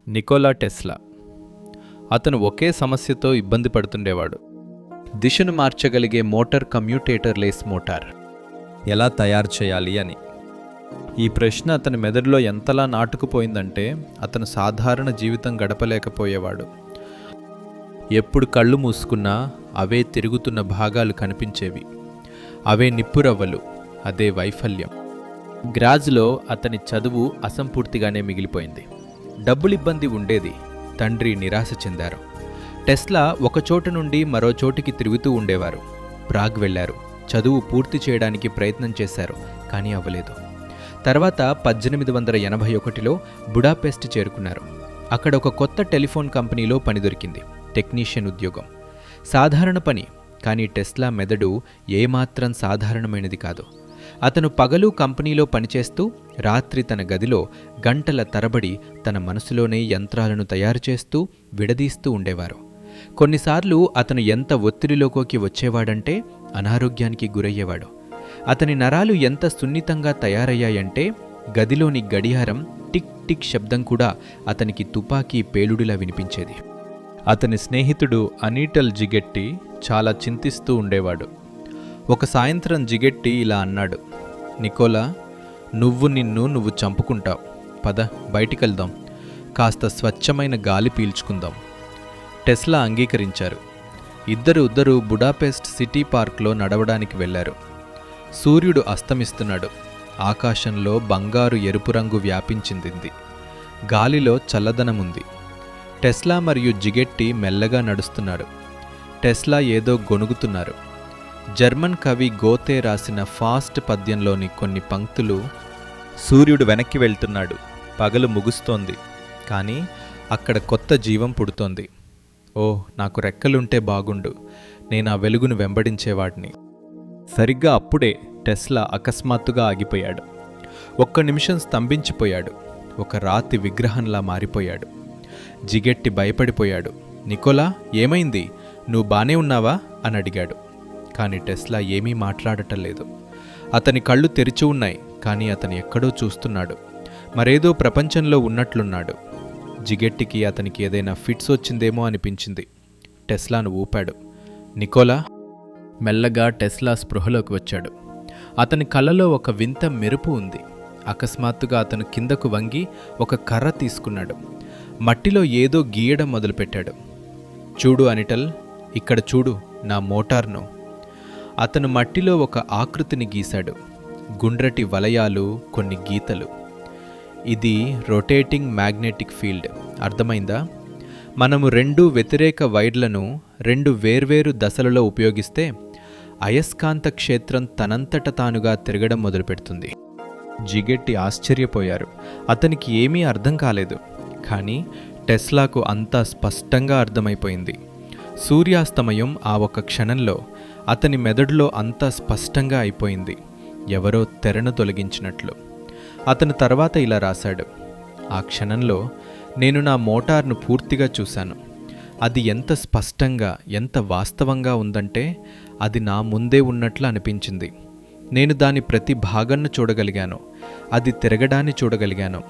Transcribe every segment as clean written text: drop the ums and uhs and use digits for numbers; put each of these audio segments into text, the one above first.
Nicola Tesla. అతను ఒకే సమస్యతో ఇబ్బంది పడుతుండేవాడు. దిశను మార్చగలిగే మోటార్ కమ్యూటేటర్లెస్ మోటార్ ఎలా తయారు చేయాలి అని. ఈ ప్రశ్న అతని మెదడులో ఎంతలా నాటుకుపోయిందంటే అతను సాధారణ జీవితం గడపలేకపోయేవాడు. ఎప్పుడు కళ్ళు మూసుకున్నా అవే తిరుగుతున్న భాగాలు కనిపించేవి. అవే నిప్పురవ్వలు, అదే వైఫల్యం. గ్రాజ్లో అతని చదువు అసంపూర్తిగానే మిగిలిపోయింది. డబ్బులిబ్బంది ఉండేది. తండ్రి నిరాశ చెందారు. టెస్లా ఒకచోట నుండి మరో చోటికి తిరుగుతూ ఉండేవారు. ప్రాగ్ వెళ్లారు. చదువు పూర్తి చేయడానికి ప్రయత్నం చేశారు, కానీ అవ్వలేదు. తర్వాత 1881లో బుడాపెస్ట్ చేరుకున్నారు. అక్కడ ఒక కొత్త టెలిఫోన్ కంపెనీలో పని దొరికింది. టెక్నీషియన్ ఉద్యోగం. సాధారణ పని, కానీ టెస్లా మెదడు ఏమాత్రం సాధారణమైనది కాదు. అతను పగలు కంపెనీలో పనిచేస్తూ రాత్రి తన గదిలో గంటల తరబడి తన మనసులోనే యంత్రాలను తయారు చేస్తూ విడదీస్తూ ఉండేవారు. కొన్నిసార్లు అతను ఎంత ఒత్తిడిలోకి వచ్చేవాడంటే అనారోగ్యానికి గురయ్యేవాడు. అతని నరాలు ఎంత సున్నితంగా తయారయ్యాయంటే గదిలోని గడియారం టిక్ టిక్ శబ్దం కూడా అతనికి తుపాకీ పేలుడులా వినిపించేది. అతని స్నేహితుడు అనీటల్ జిగెట్టి చాలా చింతిస్తూ ఉండేవాడు. ఒక సాయంత్రం జిగెట్టి ఇలా అన్నాడు, నికోలా, నువ్వు చంపుకుంటావు. పద, బయటికెళ్దాం. కాస్త స్వచ్ఛమైన గాలి పీల్చుకుందాం. టెస్లా అంగీకరించారు. ఇద్దరు బుడాపెస్ట్ సిటీ పార్క్లో నడవడానికి వెళ్లారు. సూర్యుడు అస్తమిస్తున్నాడు. ఆకాశంలో బంగారు ఎరుపు రంగు వ్యాపించింది. గాలిలో చల్లదనముంది. టెస్లా మరియు జిగెట్టి మెల్లగా నడుస్తున్నారు. టెస్లా ఏదో గొణుగుతున్నారు. జర్మన్ కవి గోతే రాసిన ఫాస్ట్ పద్యంలోని కొన్ని పంక్తులు, సూర్యుడు వెనక్కి వెళ్తున్నాడు, పగలు ముగుస్తోంది, కానీ అక్కడ కొత్త జీవం పుడుతోంది. ఓ, నాకు రెక్కలుంటే బాగుండు, నేను ఆ వెలుగును వెంబడించేవాడిని. సరిగ్గా అప్పుడే టెస్లా అకస్మాత్తుగా ఆగిపోయాడు. ఒక్క నిమిషం స్తంభించిపోయాడు. ఒక రాతి విగ్రహంలా మారిపోయాడు. జిగెట్టి భయపడిపోయాడు. నికోలా, ఏమైంది? నువ్వు బానే ఉన్నావా అని అడిగాడు. కానీ టెస్లా ఏమీ మాట్లాడటం లేదు. అతని కళ్ళు తెరిచి ఉన్నాయి, కానీ అతను ఎక్కడో చూస్తున్నాడు. మరేదో ప్రపంచంలో ఉన్నట్లున్నాడు. జిగెట్టికి అతనికి ఏదైనా ఫిట్స్ వచ్చిందేమో అనిపించింది. టెస్లాను ఊపాడు. నికోలా. మెల్లగా టెస్లా స్పృహలోకి వచ్చాడు. అతని కళ్ళలో ఒక వింత మెరుపు ఉంది. అకస్మాత్తుగా అతను కిందకు వంగి ఒక కర్ర తీసుకున్నాడు. మట్టిలో ఏదో గీయడం మొదలుపెట్టాడు. చూడు అనిటల్, ఇక్కడ చూడు నా మోటార్ను. అతను మట్టిలో ఒక ఆకృతిని గీశాడు. గుండ్రటి వలయాలు, కొన్ని గీతలు. ఇది రొటేటింగ్ మ్యాగ్నెటిక్ ఫీల్డ్. అర్థమైందా? మనము 2 వ్యతిరేక వైర్లను 2 వేర్వేరు దశలలో ఉపయోగిస్తే అయస్కాంత క్షేత్రం తనంతట తానుగా తిరగడం మొదలుపెడుతుంది. జిగెట్టి ఆశ్చర్యపోయారు. అతనికి ఏమీ అర్థం కాలేదు. కానీ టెస్లాకు అంతా స్పష్టంగా అర్థమైపోయింది. సూర్యాస్తమయం ఆ ఒక్క క్షణంలో అతని మెదడులో అంతా స్పష్టంగా అయిపోయింది, ఎవరో తెరను తొలగించినట్లు. అతను తర్వాత ఇలా రాశాడు, ఆ క్షణంలో నేను నా మోటార్ను పూర్తిగా చూశాను. అది ఎంత స్పష్టంగా, ఎంత వాస్తవంగా ఉందంటే అది నా ముందే ఉన్నట్లు అనిపించింది. నేను దాని ప్రతి భాగాన్ని చూడగలిగాను. అది తిరగడాన్ని చూడగలిగాను.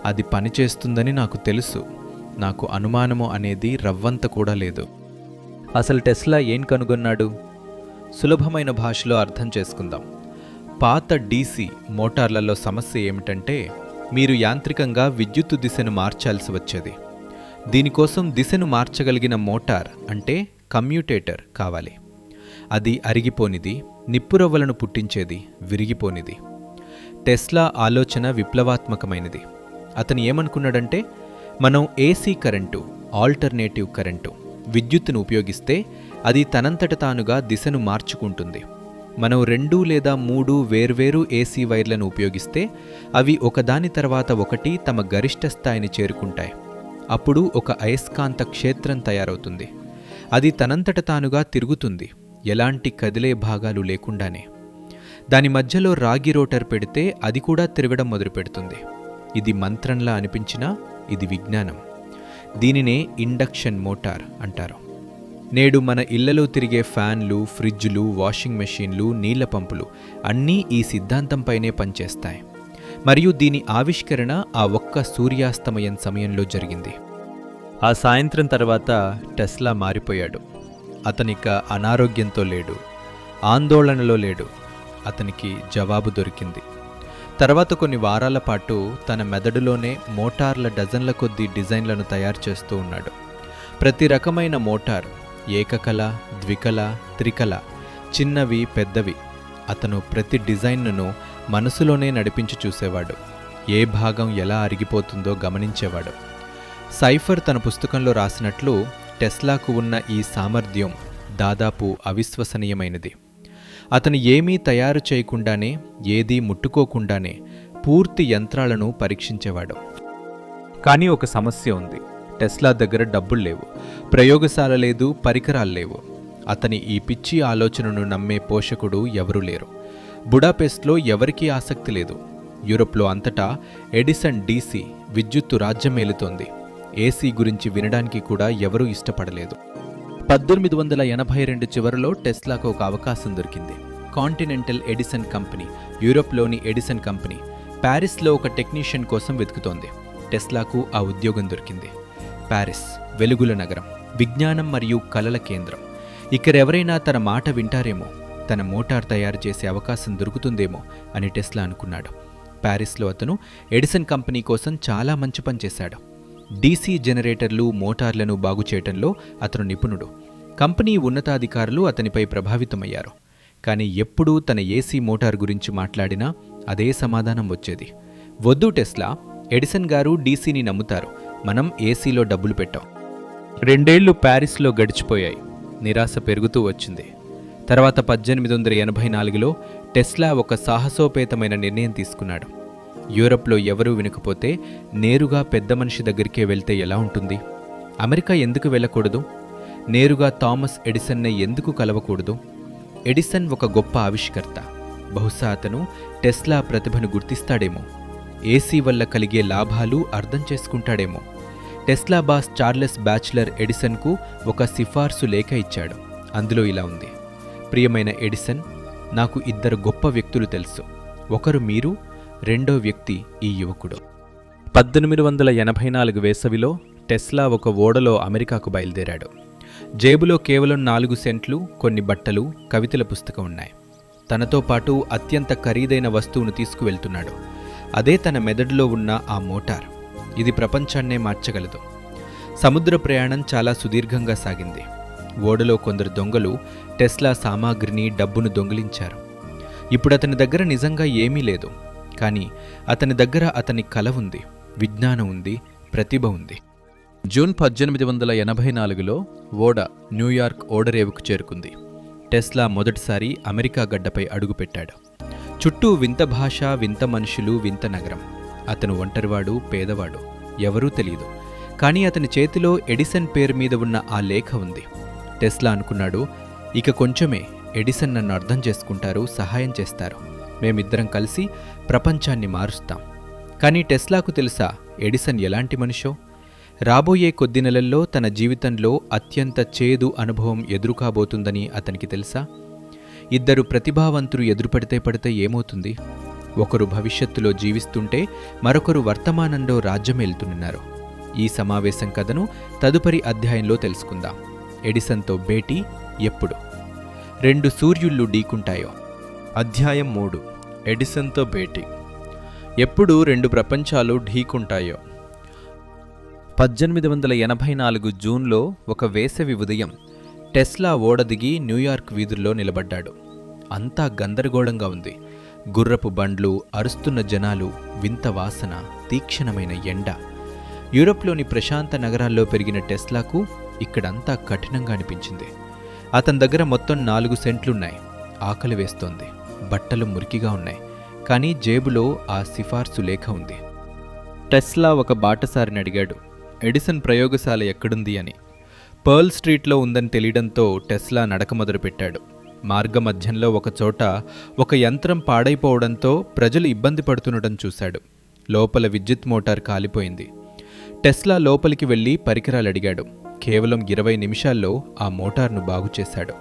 అది పనిచేస్తుందని నాకు తెలుసు. నాకు అనుమానము అనేది రవ్వంత కూడా లేదు. అసలు టెస్లా ఏం కనుగొన్నాడు? సులభమైన భాషలో అర్థం చేసుకుందాం. పాత డీసీ మోటార్లలో సమస్య ఏమిటంటే మీరు యాంత్రికంగా విద్యుత్తు దిశను మార్చాల్సి వచ్చేది. దీనికోసం దిశను మార్చగలిగిన మోటార్ అంటే కమ్యూటేటర్ కావాలి. అది అరిగిపోనిది, నిప్పురవ్వలను పుట్టించేది, విరిగిపోనిది. టెస్లా ఆలోచన విప్లవాత్మకమైనది. అతను ఏమనుకున్నాడంటే మనం ఏసీ కరెంటు, ఆల్టర్నేటివ్ కరెంటు, విద్యుత్తును ఉపయోగిస్తే అది తనంతట తానుగా దిశను మార్చుకుంటుంది. మనం 2 లేదా 3 వేర్వేరు ఏసీ వైర్లను ఉపయోగిస్తే అవి ఒకదాని తర్వాత ఒకటి తమ గరిష్ట స్థాయిని చేరుకుంటాయి. అప్పుడు ఒక అయస్కాంత క్షేత్రం తయారవుతుంది. అది తనంతట తానుగా తిరుగుతుంది, ఎలాంటి కదిలే భాగాలు లేకుండానే. దాని మధ్యలో రాగి రోటర్ పెడితే అది కూడా తిరగడం మొదలుపెడుతుంది. ఇది మంత్రంలా అనిపించినా ఇది విజ్ఞానం. దీనినే ఇండక్షన్ మోటార్ అంటారు. నేడు మన ఇళ్లలో తిరిగే ఫ్యాన్లు, ఫ్రిడ్జ్లు, వాషింగ్ మెషీన్లు, నీళ్ల పంపులు అన్నీ ఈ సిద్ధాంతంపైనే పనిచేస్తాయి. మరియు దీని ఆవిష్కరణ ఆ ఒక్క సూర్యాస్తమయం సమయంలో జరిగింది. ఆ సాయంత్రం తర్వాత టెస్లా మారిపోయాడు. అతనిక అనారోగ్యంతో లేడు, ఆందోళనలో లేడు. అతనికి జవాబు దొరికింది. తర్వాత కొన్ని వారాల పాటు తన మెదడులోనే మోటార్ల డజన్ల కొద్దీ డిజైన్లను తయారు చేస్తూ ఉన్నాడు. ప్రతి రకమైన మోటార్, ఏకకల, ద్వికల, త్రికల, చిన్నవి, పెద్దవి. అతను ప్రతి డిజైన్ను మనసులోనే నడిపించి చూసేవాడు. ఏ భాగం ఎలా అరిగిపోతుందో గమనించేవాడు. సైఫర్ తన పుస్తకంలో రాసినట్లు టెస్లాకు ఉన్న ఈ సామర్థ్యం దాదాపు అవిశ్వసనీయమైనది. అతను ఏమీ తయారు చేయకుండానే, ఏదీ ముట్టుకోకుండానే పూర్తి యంత్రాలను పరీక్షించేవాడు. కానీ ఒక సమస్య ఉంది. టెస్లా దగ్గర డబ్బులు లేవు, ప్రయోగశాల లేదు, పరికరాలు లేవు. అతని ఈ పిచ్చి ఆలోచనను నమ్మే పోషకుడు ఎవరూ లేరు. బుడాపెస్ట్లో ఎవరికీ ఆసక్తి లేదు. యూరోప్లో అంతటా ఎడిసన్ డీసీ విద్యుత్తు రాజ్యమేలుతోంది. ఏసీ గురించి వినడానికి కూడా ఎవరూ ఇష్టపడలేదు. 1882 చివరిలో టెస్లాకు ఒక అవకాశం దొరికింది. కాంటినెంటల్ ఎడిసన్ కంపెనీ, యూరోప్లోని ఎడిసన్ కంపెనీ, ప్యారిస్లో ఒక టెక్నీషియన్ కోసం వెతుకుతోంది. టెస్లాకు ఆ ఉద్యోగం దొరికింది. ప్యారిస్ వెలుగుల నగరం, విజ్ఞానం మరియు కలల కేంద్రం. ఇక్కడెవరైనా తన మాట వింటారేమో, తన మోటార్ తయారు చేసే అవకాశం దొరుకుతుందేమో అని టెస్లా అనుకున్నాడు. ప్యారిస్లో అతను ఎడిసన్ కంపెనీ కోసం చాలా మంచి పని చేశాడు. డీసీ జనరేటర్లు, మోటార్లను బాగుచేయటంలో అతను నిపుణుడు. కంపెనీ ఉన్నతాధికారులు అతనిపై ప్రభావితమయ్యారు. కానీ ఎప్పుడూ తన ఏసీ మోటార్ గురించి మాట్లాడినా అదే సమాధానం వచ్చేది. వద్దు టెస్లా, ఎడిసన్ గారు డీసీని నమ్ముతారు, మనం ఏసీలో డబ్బులు పెట్టాం. 2 ఏళ్లు ప్యారిస్లో గడిచిపోయాయి. నిరాశ పెరుగుతూ వచ్చింది. తర్వాత 1884లో టెస్లా ఒక సాహసోపేతమైన నిర్ణయం తీసుకున్నాడు. యూరప్లో ఎవరూ వినకపోతే నేరుగా పెద్ద మనిషి దగ్గరికే వెళ్తే ఎలా ఉంటుంది? అమెరికా ఎందుకు వెళ్ళకూడదు? నేరుగా థామస్ ఎడిసన్నే ఎందుకు కలవకూడదు? ఎడిసన్ ఒక గొప్ప ఆవిష్కర్త. బహుశా అతను టెస్లా ప్రతిభను గుర్తిస్తాడేమో. ఏసీ వల్ల కలిగే లాభాలు అర్థం చేసుకుంటాడేమో. టెస్లా బాస్ చార్లెస్ బ్యాచ్లర్ ఎడిసన్కు ఒక సిఫార్సు లేఖ ఇచ్చాడు. అందులో ఇలా ఉంది: ప్రియమైన ఎడిసన్, నాకు 2 గొప్ప వ్యక్తులు తెలుసు. ఒకరు మీరు, రెండో వ్యక్తి ఈ యువకుడు. 1884 వేసవిలో టెస్లా ఒక ఓడలో అమెరికాకు బయలుదేరాడు. జేబులో కేవలం 4 సెంట్లు, కొన్ని బట్టలు, కవితల పుస్తకం ఉన్నాయి. తనతో పాటు అత్యంత ఖరీదైన వస్తువును తీసుకువెళ్తున్నాడు. అదే తన మెదడులో ఉన్న ఆ మోటార్. ఇది ప్రపంచాన్నే మార్చగలదు. సముద్ర ప్రయాణం చాలా సుదీర్ఘంగా సాగింది. ఓడలో కొందరు దొంగలు టెస్లా సామాగ్రిని, డబ్బును దొంగిలించారు. ఇప్పుడు అతని దగ్గర నిజంగా ఏమీ లేదు. కానీ అతని దగ్గర అతని కల ఉంది, విజ్ఞానం ఉంది, ప్రతిభ ఉంది. జూన్ 1884లో ఓడ న్యూయార్క్ ఓడరేవుకు చేరుకుంది. టెస్లా మొదటిసారి అమెరికా గడ్డపై అడుగుపెట్టాడు. చుట్టూ వింత భాష, వింత మనుషులు, వింత నగరం. అతను ఒంటరివాడు, పేదవాడు, ఎవరూ తెలియదు. కానీ అతని చేతిలో ఎడిసన్ పేరు మీద ఉన్న ఆ లేఖ ఉంది. టెస్లా అనుకున్నాడు, ఇక కొంచెమే ఎడిసన్ నన్ను అర్థం చేసుకుంటారు, సహాయం చేస్తారు. మేమిద్దరం కలిసి ప్రపంచాన్ని మారుస్తాం. కానీ టెస్లాకు తెలుసా ఎడిసన్ ఎలాంటి మనిషో? రాబోయే కొద్ది నెలల్లో తన జీవితంలో అత్యంత చేదు అనుభవం ఎదురుకాబోతుందని అతనికి తెలుసా? 2 ప్రతిభావంతులు ఎదురుపడితే ఏమవుతుంది? ఒకరు భవిష్యత్తులో జీవిస్తుంటే మరొకరు వర్తమానంలో రాజ్యమేలుతున్నారు. ఈ సమావేశం కథను తదుపరి అధ్యాయంలో తెలుసుకుందాం. ఎడిసన్తో భేటీ ఎప్పుడు? 2 సూర్యుళ్ళు ఢీకుంటాయో. అధ్యాయం 3. ఎడిసన్తో భేటీ. ఎప్పుడు 2 ప్రపంచాలు ఢీకుంటాయో. 1884 జూన్లో ఒక వేసవి ఉదయం టెస్లా ఓడ దిగి న్యూయార్క్ వీధుల్లో నిలబడ్డాడు. అంతా గందరగోళంగా ఉంది. గుర్రపు బండ్లు, అరుస్తున్న జనాలు, వింత వాసన, తీక్షణమైన ఎండ. యూరోప్లోని ప్రశాంత నగరాల్లో పెరిగిన టెస్లాకు ఇక్కడంతా కఠినంగా అనిపించింది. అతని దగ్గర మొత్తం 4 సెంట్లున్నాయి. ఆకలి వేస్తోంది. బట్టలు మురికిగా ఉన్నాయి. కానీ జేబులో ఆ సిఫార్సు లేఖ ఉంది. టెస్లా ఒక బాటసారిని అడిగాడు, ఎడిసన్ ప్రయోగశాల ఎక్కడుంది అని. పర్ల్ స్ట్రీట్లో ఉందని తెలియడంతో టెస్లా నడక మొదలుపెట్టాడు. మార్గమధ్యంలో ఒకచోట ఒక యంత్రం పాడైపోవడంతో ప్రజలు ఇబ్బంది పడుతుండటం చూశాడు. లోపల విద్యుత్ మోటార్ కాలిపోయింది. టెస్లా లోపలికి వెళ్లి పరికరాలు అడిగాడు. కేవలం 20 నిమిషాల్లో ఆ మోటార్ను బాగుచేశాడు.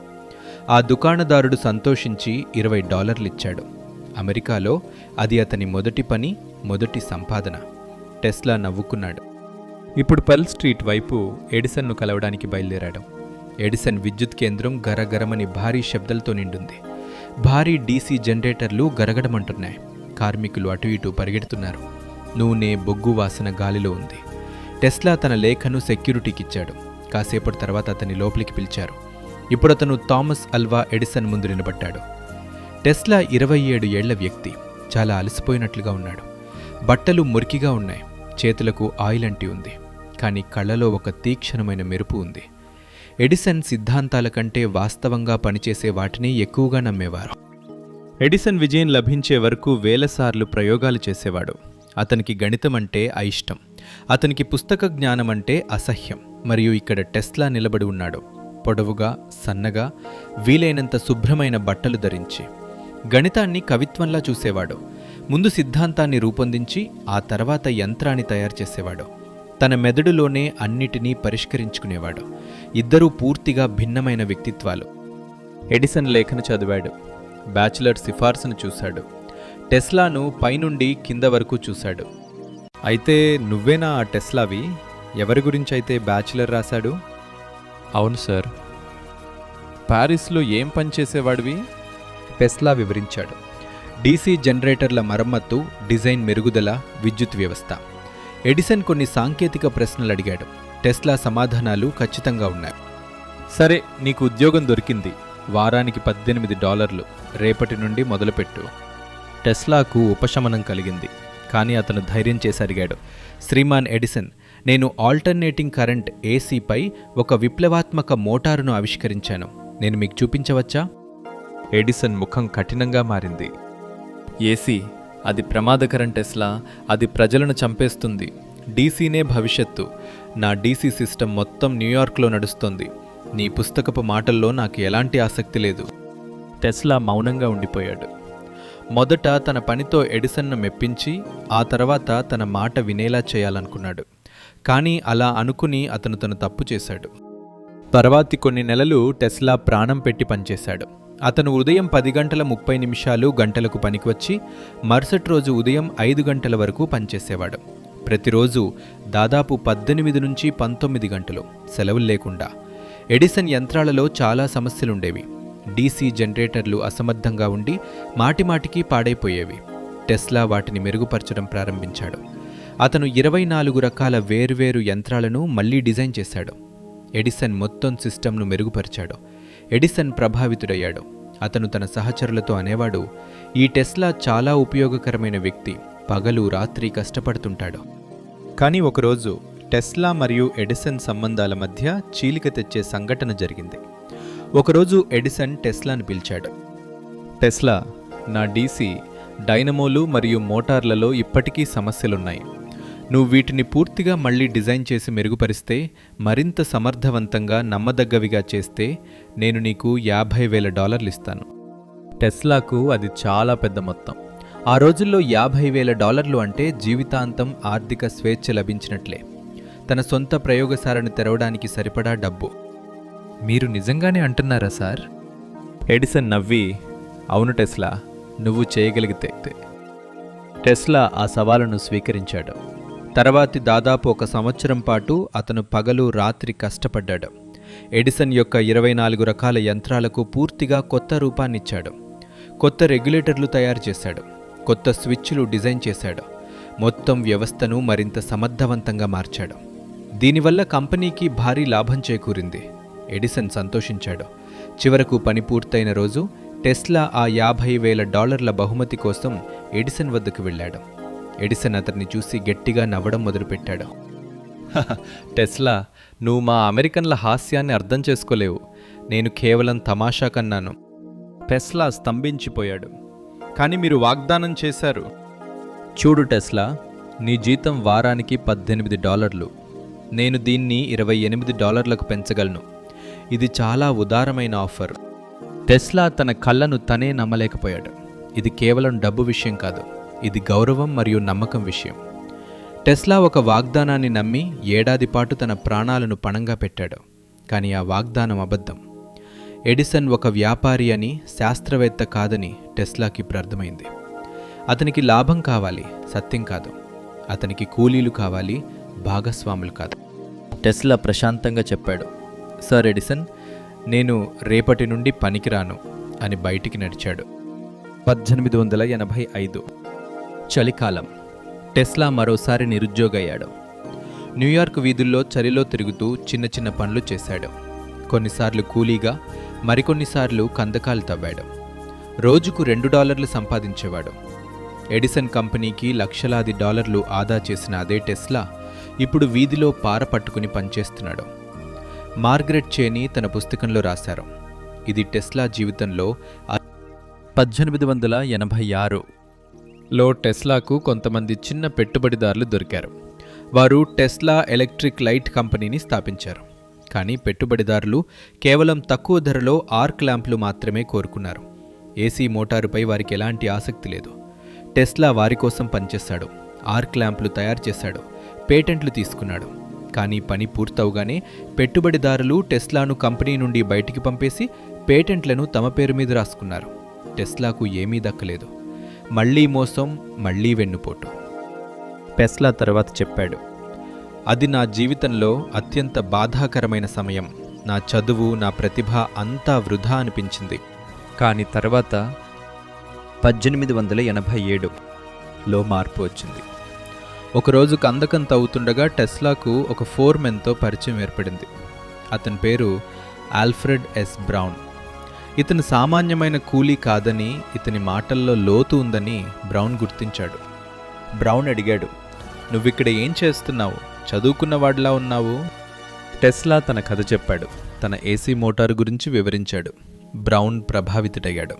ఆ దుకాణదారుడు సంతోషించి $20 ఇచ్చాడు. అమెరికాలో అది అతని మొదటి పని, మొదటి సంపాదన. టెస్లా నవ్వుకున్నాడు. ఇప్పుడు పర్ల్ స్ట్రీట్ వైపు ఎడిసన్ను కలవడానికి బయలుదేరాడు. ఎడిసన్ విద్యుత్ కేంద్రం గరగరమని భారీ శబ్దాలతో నిండుంది. భారీ డీసీ జనరేటర్లు గరగడమంటున్నాయి. కార్మికులు అటు ఇటు పరిగెడుతున్నారు. నూనె, బొగ్గు వాసన గాలిలో ఉంది. టెస్లా తన లేఖను సెక్యూరిటీకిచ్చాడు. కాసేపటి తర్వాత అతన్ని లోపలికి పిలిచారు. ఇప్పుడు అతను థామస్ అల్వా ఎడిసన్ ముందు నిలబడ్డాడు. టెస్లా 27 ఏళ్ల వ్యక్తి. చాలా అలసిపోయినట్లుగా ఉన్నాడు. బట్టలు మురికిగా ఉన్నాయి. చేతులకు ఆయిల్ అంటి ఉంది. కానీ కళ్ళలో ఒక తీక్షణమైన మెరుపు ఉంది. ఎడిసన్ సిద్ధాంతాల కంటే వాస్తవంగా పనిచేసే వాటిని ఎక్కువగా నమ్మేవారు. ఎడిసన్ విజయం లభించే వరకు వేలసార్లు ప్రయోగాలు చేసేవాడు. అతనికి గణితం అంటే అయిష్టం. అతనికి పుస్తక జ్ఞానం అంటే అసహ్యం. మరియు ఇక్కడ టెస్లా నిలబడి ఉన్నాడు, పొడవుగా, సన్నగా, వీలైనంత శుభ్రమైన బట్టలు ధరించి. గణితాన్ని కవిత్వంలా చూసేవాడు. ముందు సిద్ధాంతాన్ని రూపొందించి ఆ తర్వాత యంత్రాన్ని తయారు చేసేవాడు. తన మెదడులోనే అన్నిటినీ పరిష్కరించుకునేవాడు. ఇద్దరూ పూర్తిగా భిన్నమైన వ్యక్తిత్వాలు. ఎడిసన్ లేఖను చదివాడు. బ్యాచిలర్ సిఫార్సును చూశాడు. టెస్లాను పైనుండి కింద వరకు చూశాడు. అయితే నువ్వేనా ఆ టెస్లావి? ఎవరి గురించైతే బ్యాచిలర్ రాశాడు? అవును సార్. ప్యారిస్లో ఏం పని చేసేవాడివి? టెస్లా వివరించాడు. డీసీ జనరేటర్ల మరమ్మత్తు, డిజైన్ మెరుగుదల, విద్యుత్ వ్యవస్థ. ఎడిసన్ కొన్ని సాంకేతిక ప్రశ్నలు అడిగాడు. టెస్లా సమాధానాలు ఖచ్చితంగా ఉన్నాయి. సరే, నీకు ఉద్యోగం దొరికింది. వారానికి $18. రేపటి నుండి మొదలుపెట్టు. టెస్లాకు ఉపశమనం కలిగింది. కానీ అతను ధైర్యం చేసి అడిగాడు, శ్రీమాన్ ఎడిసన్, నేను ఆల్టర్నేటింగ్ కరెంట్ ఏసీపై ఒక విప్లవాత్మక మోటారును ఆవిష్కరించాను. నేను మీకు చూపించవచ్చా? ఎడిసన్ ముఖం కఠినంగా మారింది. ఏసీ? అది ప్రమాదకరం టెస్లా. అది ప్రజలను చంపేస్తుంది. డీసీనే భవిష్యత్తు. నా డీసీ సిస్టమ్ మొత్తం న్యూయార్క్లో నడుస్తోంది. నీ పుస్తకపు మాటల్లో నాకు ఎలాంటి ఆసక్తి లేదు. టెస్లా మౌనంగా ఉండిపోయాడు. మొదట తన పనితో ఎడిసన్ను మెప్పించి ఆ తర్వాత తన మాట వినేలా చేయాలనుకున్నాడు. కానీ అలా అనుకుని అతను తప్పు చేశాడు. తర్వాతి కొన్ని నెలలు టెస్లా ప్రాణం పెట్టి పనిచేశాడు. అతను ఉదయం 10:30 గంటలకు పనికి వచ్చి మరుసటి రోజు ఉదయం 5 గంటల వరకు పనిచేసేవాడు. ప్రతిరోజు దాదాపు 18 నుంచి 19 గంటలు, సెలవులు లేకుండా. ఎడిసన్ యంత్రాలలో చాలా సమస్యలుండేవి. డీసీ జనరేటర్లు అసమర్థంగా ఉండి మాటిమాటికి పాడైపోయేవి. టెస్లా వాటిని మెరుగుపరచడం ప్రారంభించాడు. అతను 24 రకాల వేర్వేరు యంత్రాలను మళ్లీ డిజైన్ చేశాడు. ఎడిసన్ మొత్తం సిస్టమ్ను మెరుగుపరిచాడు. ఎడిసన్ ప్రభావితుడయ్యాడు. అతను తన సహచరులతో అనేవాడు, ఈ టెస్లా చాలా ఉపయోగకరమైన వ్యక్తి. పగలు రాత్రి కష్టపడుతుంటాడు. కానీ ఒకరోజు టెస్లా మరియు ఎడిసన్ సంబంధాల మధ్య చీలిక తెచ్చే సంఘటన జరిగింది. ఒకరోజు ఎడిసన్ టెస్లాను పిలిచాడు. టెస్లా, నా డీసీ, డైనమోలు మరియు మోటార్లలో ఇప్పటికీ సమస్యలున్నాయి. నువ్వు వీటిని పూర్తిగా మళ్లీ డిజైన్ చేసి మెరుగుపరిస్తే, మరింత సమర్థవంతంగా, నమ్మదగ్గవిగా చేస్తే నేను నీకు $50,000 ఇస్తాను. టెస్లాకు అది చాలా పెద్ద మొత్తం. ఆ రోజుల్లో $50,000 అంటే జీవితాంతం ఆర్థిక స్వేచ్ఛ లభించినట్లే. తన సొంత ప్రయోగశాలను తెరవడానికి సరిపడా డబ్బు. మీరు నిజంగానే అంటున్నారా సార్? ఎడిసన్ నవ్వి, అవును టెస్లా, నువ్వు చేయగలిగితే. టెస్లా ఆ సవాలును స్వీకరించాడు. తర్వాతి దాదాపు 1 సంవత్సరం పాటు అతను పగలు రాత్రి కష్టపడ్డాడు. ఎడిసన్ యొక్క 24 రకాల యంత్రాలకు పూర్తిగా కొత్త రూపాన్నిచ్చాడు. కొత్త రెగ్యులేటర్లు తయారు చేశాడు. కొత్త స్విచ్లు డిజైన్ చేశాడు. మొత్తం వ్యవస్థను మరింత సమర్థవంతంగా మార్చాడు. దీనివల్ల కంపెనీకి భారీ లాభం చేకూరింది. ఎడిసన్ సంతోషించాడు. చివరకు పని పూర్తయిన రోజు టెస్లా ఆ $50,000 బహుమతి కోసం ఎడిసన్ వద్దకు వెళ్ళాడు. ఎడిసన్ అతన్ని చూసి గట్టిగా నవ్వడం మొదలుపెట్టాడు. టెస్లా, నువ్వు మా అమెరికన్ల హాస్యాన్ని అర్థం చేసుకోలేవు. నేను కేవలం తమాషా కన్నాను. టెస్లా స్తంభించిపోయాడు. కానీ మీరు వాగ్దానం చేశారు. చూడు టెస్లా, నీ జీతం వారానికి $18. నేను దీన్ని $28కు పెంచగలను. ఇది చాలా ఉదారమైన ఆఫర్. టెస్లా తన కళ్ళను తనే నమ్మలేకపోయాడు. ఇది కేవలం డబ్బు విషయం కాదు, ఇది గౌరవం మరియు నమ్మకం విషయం. టెస్లా ఒక వాగ్దానాన్ని నమ్మి ఏడాది పాటు తన ప్రాణాలను పణంగా పెట్టాడు. కానీ ఆ వాగ్దానం అబద్ధం. ఎడిసన్ ఒక వ్యాపారి అని, శాస్త్రవేత్త కాదని టెస్లాకి ఇప్పుడు అర్థమైంది. అతనికి లాభం కావాలి, సత్యం కాదు. అతనికి కూలీలు కావాలి, భాగస్వాములు కాదు. టెస్లా ప్రశాంతంగా చెప్పాడు, సార్ ఎడిసన్, నేను రేపటి నుండి పనికిరాను అని బయటికి నడిచాడు. 1885 చలికాలం. టెస్లా మరోసారి నిరుద్యోగయ్యాడు. న్యూయార్క్ వీధుల్లో చలిలో తిరుగుతూ చిన్న చిన్న పనులు చేశాడు. కొన్నిసార్లు కూలీగా, మరికొన్నిసార్లు కందకాలు తవ్వాడు. రోజుకు $2 సంపాదించేవాడు. ఎడిసన్ కంపెనీకి లక్షలాది డాలర్లు ఆదా చేసిన అదే టెస్లా ఇప్పుడు వీధిలో పార పట్టుకుని పనిచేస్తున్నాడు. మార్గరెట్ చేని తన పుస్తకంలో రాశారు, ఇది టెస్లా జీవితంలో 1886లో టెస్లాకు కొంతమంది చిన్న పెట్టుబడిదారులు దొరికారు. వారు టెస్లా ఎలక్ట్రిక్ లైట్ కంపెనీని స్థాపించారు. కానీ పెట్టుబడిదారులు కేవలం తక్కువ ధరలో ఆర్క్ ల్యాంప్లు మాత్రమే కోరుకున్నారు. ఏసీ మోటారుపై వారికి ఎలాంటి ఆసక్తి లేదు. టెస్లా వారి కోసం పనిచేశాడు, ఆర్క్ ల్యాంప్లు తయారు చేశాడు, పేటెంట్లు తీసుకున్నాడు. కానీ పని పూర్తవుగానే పెట్టుబడిదారులు టెస్లాను కంపెనీ నుండి బయటికి పంపేసి పేటెంట్లను తమ పేరు మీద రాసుకున్నారు. టెస్లాకు ఏమీ దక్కలేదు. మళ్లీ మోసం, మళ్లీ వెన్నుపోటు. టెస్లా తర్వాత చెప్పాడు, అది నా జీవితంలో అత్యంత బాధాకరమైన సమయం. నా చదువు, నా ప్రతిభ అంతా వృధా అనిపించింది. కానీ తర్వాత 1887లో మార్పు వచ్చింది. ఒకరోజు కందకం తవ్వుతుండగా టెస్లాకు ఒక ఫోర్మెన్తో పరిచయం ఏర్పడింది. అతని పేరు ఆల్ఫ్రెడ్ ఎస్ బ్రౌన్. ఇతను సామాన్యమైన కూలీ కాదని, ఇతని మాటల్లో లోతు ఉందని బ్రౌన్ గుర్తించాడు. బ్రౌన్ అడిగాడు, నువ్విక్కడ ఏం చేస్తున్నావు? చదువుకున్నవాడిలా ఉన్నావు. టెస్లా తన కథ చెప్పాడు, తన ఏసీ మోటారు గురించి వివరించాడు. బ్రౌన్ ప్రభావితుడయ్యాడు.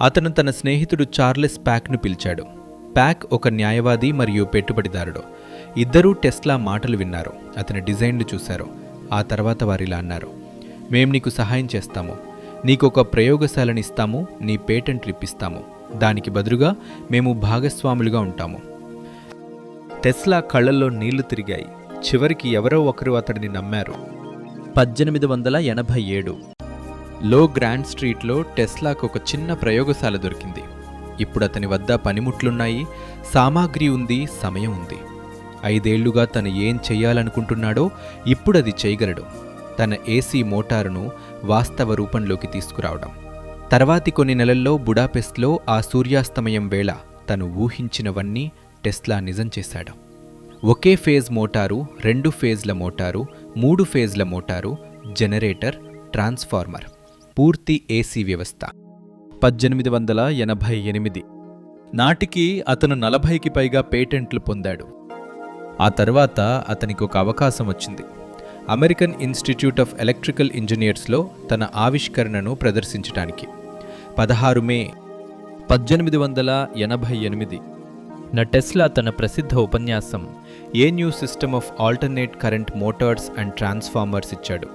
అతను తన స్నేహితుడు చార్లెస్ ప్యాక్ను పిలిచాడు. ప్యాక్ ఒక న్యాయవాది మరియు పెట్టుబడిదారుడు. ఇద్దరూ టెస్లా మాటలు విన్నారు, అతని డిజైన్లు చూశారు. ఆ తర్వాత వారిలా అన్నారు, మేం నీకు సహాయం చేస్తాము, నీకొక ప్రయోగశాలని ఇస్తాము, నీ పేటెంట్లు ఇప్పిస్తాము, దానికి బదులుగా మేము భాగస్వాములుగా ఉంటాము. టెస్లా కళ్ళల్లో నీళ్లు తిరిగాయి. చివరికి ఎవరో ఒకరు అతడిని నమ్మారు. 1887లో గ్రాండ్ స్ట్రీట్లో టెస్లాకు ఒక చిన్న ప్రయోగశాల దొరికింది. ఇప్పుడు అతని వద్ద పనిముట్లున్నాయి, సామాగ్రి ఉంది, సమయం ఉంది. 5 ఏళ్లుగా తను ఏం చెయ్యాలనుకుంటున్నాడో ఇప్పుడది చేయగలడు. తన ఏసీ మోటారును వాస్తవ రూపంలోకి తీసుకురావడం. తర్వాతి కొన్ని నెలల్లో బుడాపెస్ట్లో ఆ సూర్యాస్తమయం వేళ తను ఊహించినవన్నీ టెస్లా నిజం చేశాడు. ఒకే ఫేజ్ మోటారు, 2 ఫేజ్ల మోటారు, 3 ఫేజ్ల మోటారు, జనరేటర్, ట్రాన్స్ఫార్మర్, పూర్తి ఏసీ వ్యవస్థ. 1888 నాటికి అతను 40కి పైగా పేటెంట్లు పొందాడు. ఆ తర్వాత అతనికి ఒక అవకాశం వచ్చింది. అమెరికన్ ఇన్స్టిట్యూట్ ఆఫ్ ఎలక్ట్రికల్ ఇంజనీర్స్లో తన ఆవిష్కరణను ప్రదర్శించడానికి. 16 మే 1888 టెస్లా తన ప్రసిద్ధ ఉపన్యాసం a new system of alternate current Motors and transformers ఇచ్చాడు.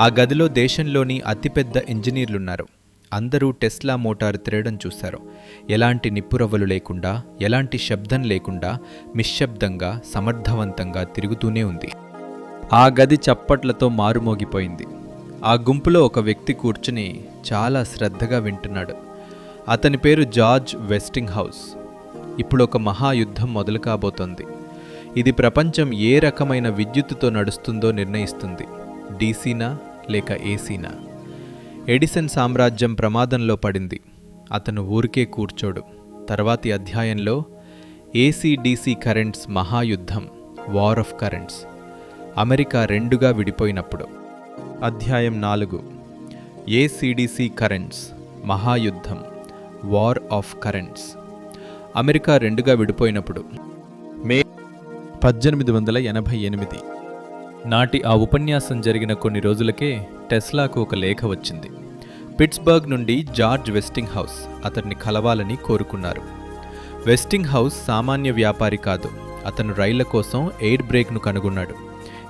ఆ గదిలో దేశంలోని అతిపెద్ద ఇంజనీర్లున్నారు. అందరూ టెస్లా మోటారు తిరగడం చూశారు. ఎలాంటి నిప్పురవ్వలు లేకుండా, ఎలాంటి శబ్దం లేకుండా, నిశ్శబ్దంగా, సమర్థవంతంగా తిరుగుతూనే ఉంది. ఆ గది చప్పట్లతో మారుమోగిపోయింది. ఆ గుంపులో ఒక వ్యక్తి కూర్చుని చాలా శ్రద్ధగా వింటున్నాడు. అతని పేరు జార్జ్ వెస్టింగ్ హౌస్. ఇప్పుడు ఒక మహాయుద్ధం మొదలు కాబోతోంది. ఇది ప్రపంచం ఏ రకమైన విద్యుత్తుతో నడుస్తుందో నిర్ణయిస్తుంది. డీసీనా లేక ఏసీనా? ఎడిసన్ సామ్రాజ్యం ప్రమాదంలో పడింది. అతను ఊరికే కూర్చోడు. తర్వాతి అధ్యాయంలో ఏసీ డీసీ కరెంట్స్ మహాయుద్ధం, వార్ ఆఫ్ కరెంట్స్. అమెరికా 2గా విడిపోయినప్పుడు. అధ్యాయం 4 ఏసీడీసీ కరెంట్స్ మహాయుద్ధం, వార్ ఆఫ్ కరెంట్స్. అమెరికా 2గా విడిపోయినప్పుడు మే 1888 నాటి ఆ ఉపన్యాసం జరిగిన కొన్ని రోజులకే టెస్లాకు ఒక లేఖ వచ్చింది. పిట్స్బర్గ్ నుండి జార్జ్ వెస్టింగ్ హౌస్ అతన్ని కలవాలని కోరుకున్నారు. వెస్టింగ్ హౌస్ సామాన్య వ్యాపారి కాదు. అతను రైళ్ల కోసం ఎయిర్ బ్రేక్ను కనుగొన్నాడు.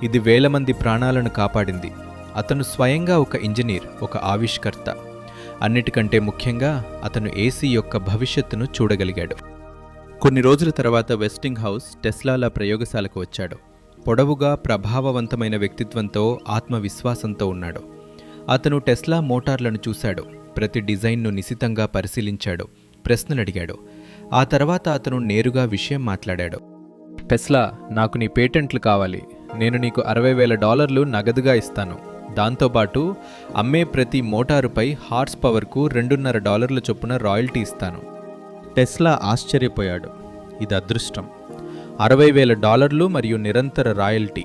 ఇది వేల మంది ప్రాణాలను కాపాడింది. అతను స్వయంగా ఒక ఇంజనీర్, ఒక ఆవిష్కర్త. అన్నిటికంటే ముఖ్యంగా అతను ఏసీ యొక్క భవిష్యత్తును చూడగలిగాడు. కొన్ని రోజుల తర్వాత వెస్టింగ్ హౌస్ టెస్లాల ప్రయోగశాలకు వచ్చాడు. పొడవుగా, ప్రభావవంతమైన వ్యక్తిత్వంతో, ఆత్మవిశ్వాసంతో ఉన్నాడు. అతను టెస్లా మోటార్లను చూశాడు. ప్రతి డిజైన్ను నిశితంగా పరిశీలించాడు. ప్రశ్నలు అడిగాడు. ఆ తర్వాత అతను నేరుగా విషయం మాట్లాడాడు. టెస్లా, నాకు నీ పేటెంట్లు కావాలి. నేను నీకు $60,000 నగదుగా ఇస్తాను. దాంతోపాటు అమ్మే ప్రతి మోటారుపై హార్స్ పవర్కు $2.5 చొప్పున రాయల్టీ ఇస్తాను. టెస్లా ఆశ్చర్యపోయాడు. ఇది అదృష్టం. $60,000 మరియు నిరంతర రాయల్టీ.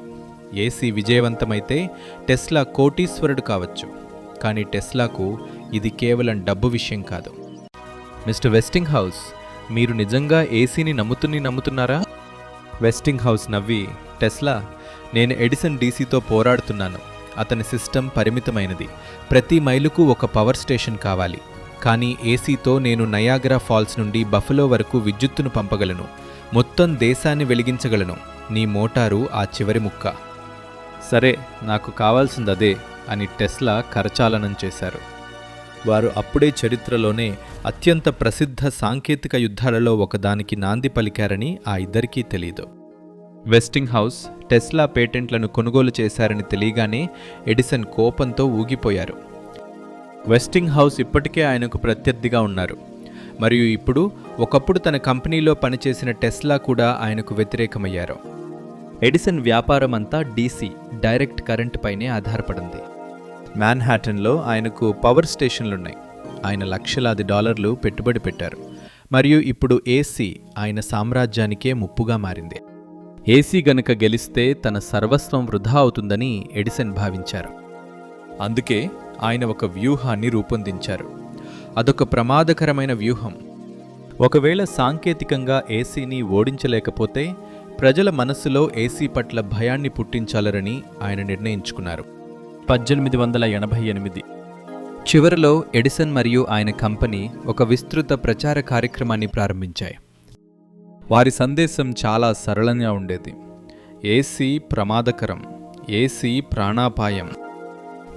ఏసీ విజయవంతమైతే టెస్లా కోటీశ్వరుడు కావచ్చు. కానీ టెస్లాకు ఇది కేవలం డబ్బు విషయం కాదు. మిస్టర్ వెస్టింగ్ హౌస్, మీరు నిజంగా ఏసీని నమ్ముతున్నారా? వెస్టింగ్ హౌస్ నవ్వి, టెస్లా, నేను ఎడిసన్ డీసీతో పోరాడుతున్నాను. అతని సిస్టమ్ పరిమితమైనది. ప్రతి మైలుకు ఒక పవర్ స్టేషన్ కావాలి. కానీ ఏసీతో నేను నయాగరా ఫాల్స్ నుండి బఫలో వరకు విద్యుత్తును పంపగలను. మొత్తం దేశాన్ని వెలిగించగలను. నీ మోటారు ఆ చివరి ముక్క. సరే, నాకు కావాల్సిందదే అని టెస్లా కరచాలనం చేశారు. వారు అప్పుడే చరిత్రలోనే అత్యంత ప్రసిద్ధ సాంకేతిక యుద్ధాలలో ఒకదానికి నాంది పలికారని ఆ ఇద్దరికీ తెలీదు. వెస్టింగ్ హౌస్ టెస్లా పేటెంట్లను కొనుగోలు చేశారని తెలియగానే ఎడిసన్ కోపంతో ఊగిపోయారు. వెస్టింగ్ హౌస్ ఇప్పటికే ఆయనకు ప్రత్యర్థిగా ఉన్నారు. మరియు ఇప్పుడు ఒకప్పుడు తన కంపెనీలో పనిచేసిన టెస్లా కూడా ఆయనకు వ్యతిరేకమయ్యారు. ఎడిసన్ వ్యాపారం అంతా డీసీ, డైరెక్ట్ కరెంట్ పైనే ఆధారపడింది. మ్యాన్హాటన్లో ఆయనకు పవర్ స్టేషన్లున్నాయి. ఆయన లక్షలాది డాలర్లు పెట్టుబడి పెట్టారు. మరియు ఇప్పుడు ఏసీ ఆయన సామ్రాజ్యానికే ముప్పుగా మారింది. ఏసీ గనుక గెలిస్తే తన సర్వస్వం వృధా అవుతుందని ఎడిసన్ భావించారు. అందుకే ఆయన ఒక వ్యూహాన్ని రూపొందించారు. అదొక ప్రమాదకరమైన వ్యూహం. ఒకవేళ సాంకేతికంగా ఏసీని ఓడించలేకపోతే ప్రజల మనస్సులో ఏసీ పట్ల భయాన్ని పుట్టించాలని ఆయన నిర్ణయించుకున్నారు. 1888 చివరిలో ఎడిసన్ మరియు ఆయన కంపెనీ ఒక విస్తృత ప్రచార కార్యక్రమాన్ని ప్రారంభించాయి. వారి సందేశం చాలా సరళంగా ఉండేది. ఏసీ ప్రమాదకరం, ఏసీ ప్రాణాపాయం.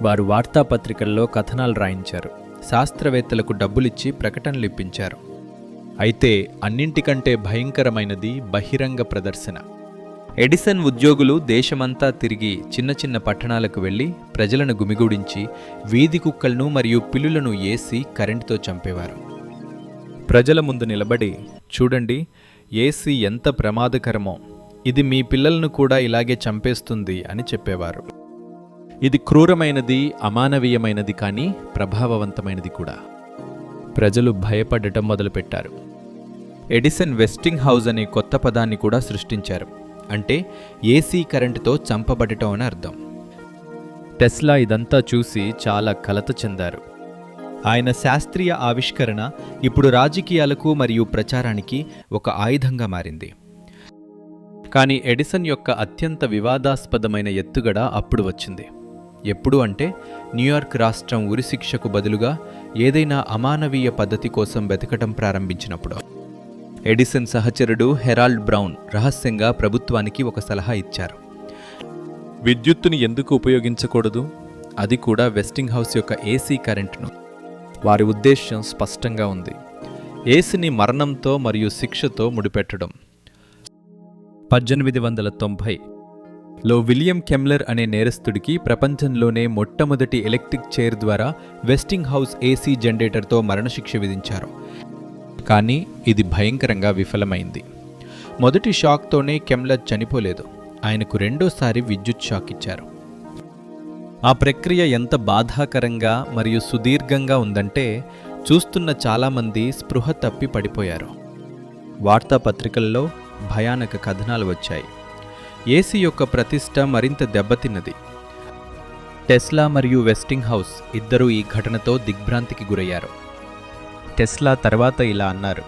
వారు వార్తాపత్రికల్లో కథనాలు రాయించారు. శాస్త్రవేత్తలకు డబ్బులిచ్చి ప్రకటనలు ఇప్పించారు. అయితే అన్నింటికంటే భయంకరమైనది బహిరంగ ప్రదర్శన. ఎడిసన్ ఉద్యోగులు దేశమంతా తిరిగి చిన్న చిన్న పట్టణాలకు వెళ్లి ప్రజలను గుమిగూడించి వీధి కుక్కలను మరియు పిల్లులను ఏసీ కరెంటుతో చంపేవారు. ప్రజల ముందు నిలబడి, చూడండి, ఏసీ ఎంత ప్రమాదకరమో, ఇది మీ పిల్లలను కూడా ఇలాగే చంపేస్తుంది అని చెప్పేవారు. ఇది క్రూరమైనది, అమానవీయమైనది, కానీ ప్రభావవంతమైనది కూడా. ప్రజలు భయపడటం మొదలుపెట్టారు. ఎడిసన్ వెస్టింగ్ హౌస్ అనే కొత్త పదాన్ని కూడా సృష్టించారు. అంటే ఏసీ కరెంటుతో చంపబడటం అని అర్థం. టెస్లా ఇదంతా చూసి చాలా కలత చెందారు. ఆయన శాస్త్రీయ ఆవిష్కరణ ఇప్పుడు రాజకీయాలకు మరియు ప్రచారానికి ఒక ఆయుధంగా మారింది. కానీ ఎడిసన్ యొక్క అత్యంత వివాదాస్పదమైన ఎత్తుగడ అప్పుడు వచ్చింది. ఎప్పుడు అంటే న్యూయార్క్ రాష్ట్రం ఉరిశిక్షకు బదులుగా ఏదైనా అమానవీయ పద్ధతి కోసం వెతకటం ప్రారంభించినప్పుడు. ఎడిసన్ సహచరుడు హెరాల్డ్ బ్రౌన్ రహస్యంగా ప్రభుత్వానికి ఒక సలహా ఇచ్చారు. విద్యుత్తుని ఎందుకు ఉపయోగించకూడదు, అది కూడా వెస్టింగ్ హౌస్ యొక్క ఏసీ కరెంటును. వారి ఉద్దేశ్యం స్పష్టంగా ఉంది. ఏసీని మరణంతో మరియు శిక్షతో ముడిపెట్టడం. 1890లో విలియం కెమ్లర్ అనే నేరస్తుడికి ప్రపంచంలోనే మొట్టమొదటి ఎలక్ట్రిక్ చైర్ ద్వారా వెస్టింగ్ హౌస్ ఏసీ జనరేటర్తో మరణశిక్ష విధించారు. కానీ ఇది భయంకరంగా విఫలమైంది. మొదటి షాక్తోనే కెమ్లర్ చనిపోలేదు. ఆయనకు రెండోసారి విద్యుత్ షాక్ ఇచ్చారు. ఆ ప్రక్రియ ఎంత బాధాకరంగా మరియు సుదీర్ఘంగా ఉందంటే చూస్తున్న చాలామంది స్పృహ తప్పి పడిపోయారు. వార్తాపత్రికల్లో భయానక కథనాలు వచ్చాయి. ఏసీ యొక్క ప్రతిష్ట మరింత దెబ్బతిన్నది. టెస్లా మరియు వెస్టింగ్ హౌస్ ఇద్దరూ ఈ ఘటనతో దిగ్భ్రాంతికి గురయ్యారు. టెస్లా తర్వాత ఇలా అన్నారు,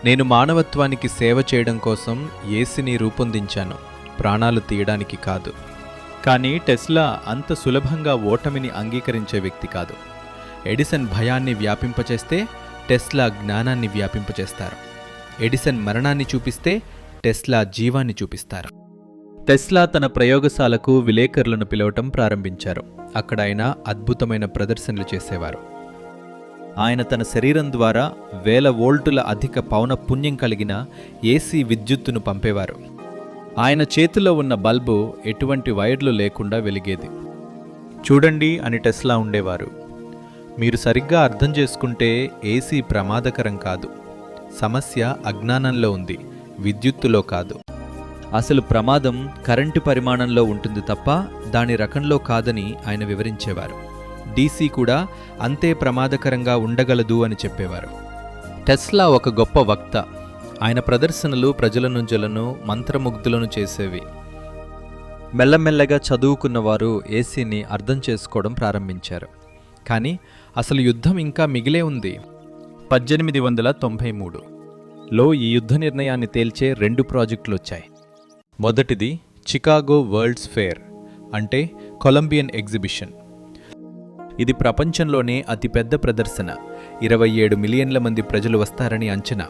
నేను మానవత్వానికి సేవ చేయడం కోసం ఏసీని రూపొందించాను, ప్రాణాలు తీయడానికి కాదు. కానీ టెస్లా అంత సులభంగా ఓటమిని అంగీకరించే వ్యక్తి కాదు. ఎడిసన్ భయాన్ని వ్యాపింపచేస్తే టెస్లా జ్ఞానాన్ని వ్యాపింపచేస్తారు. ఎడిసన్ మరణాన్ని చూపిస్తే టెస్లా జీవాన్ని చూపిస్తారు. టెస్లా తన ప్రయోగశాలకు విలేకరులను పిలవటం ప్రారంభించారు. అక్కడ ఆయన అద్భుతమైన ప్రదర్శనలు చేసేవారు. ఆయన తన శరీరం ద్వారా 1000 వోల్టుల అధిక పౌనఃపున్యం కలిగిన ఏసీ విద్యుత్తును పంపేవారు. ఆయన చేతిలో ఉన్న బల్బు ఎటువంటి వైర్లు లేకుండా వెలిగేది. చూడండి అని టెస్లా ఉండేవారు. మీరు సరిగ్గా అర్థం చేసుకుంటే ఏసీ ప్రమాదకరం కాదు, సమస్య అజ్ఞానంలో ఉంది, విద్యుత్తులో కాదు. అసలు ప్రమాదం కరెంటు పరిమాణంలో ఉంటుంది తప్ప దాని రకంలో కాదని ఆయన వివరించేవారు. డీసీ కూడా అంతే ప్రమాదకరంగా ఉండగలదు అని చెప్పేవారు. టెస్లా ఒక గొప్ప వక్త. ఆయన ప్రదర్శనలు ప్రజలను మంత్రముగ్ధులను చేసేవి. మెల్లమెల్లగా చదువుకున్నవారు ఏసీని అర్థం చేసుకోవడం ప్రారంభించారు. కానీ అసలు యుద్ధం ఇంకా మిగిలే ఉంది. 1893లో ఈ యుద్ధ నిర్ణయాన్ని తేల్చే 2 ప్రాజెక్టులు వచ్చాయి. మొదటిది చికాగో వరల్డ్స్ ఫేర్, అంటే కొలంబియన్ ఎగ్జిబిషన్. ఇది ప్రపంచంలోనే అతిపెద్ద ప్రదర్శన. 27 మిలియన్ల మంది ప్రజలు వస్తారని అంచనా.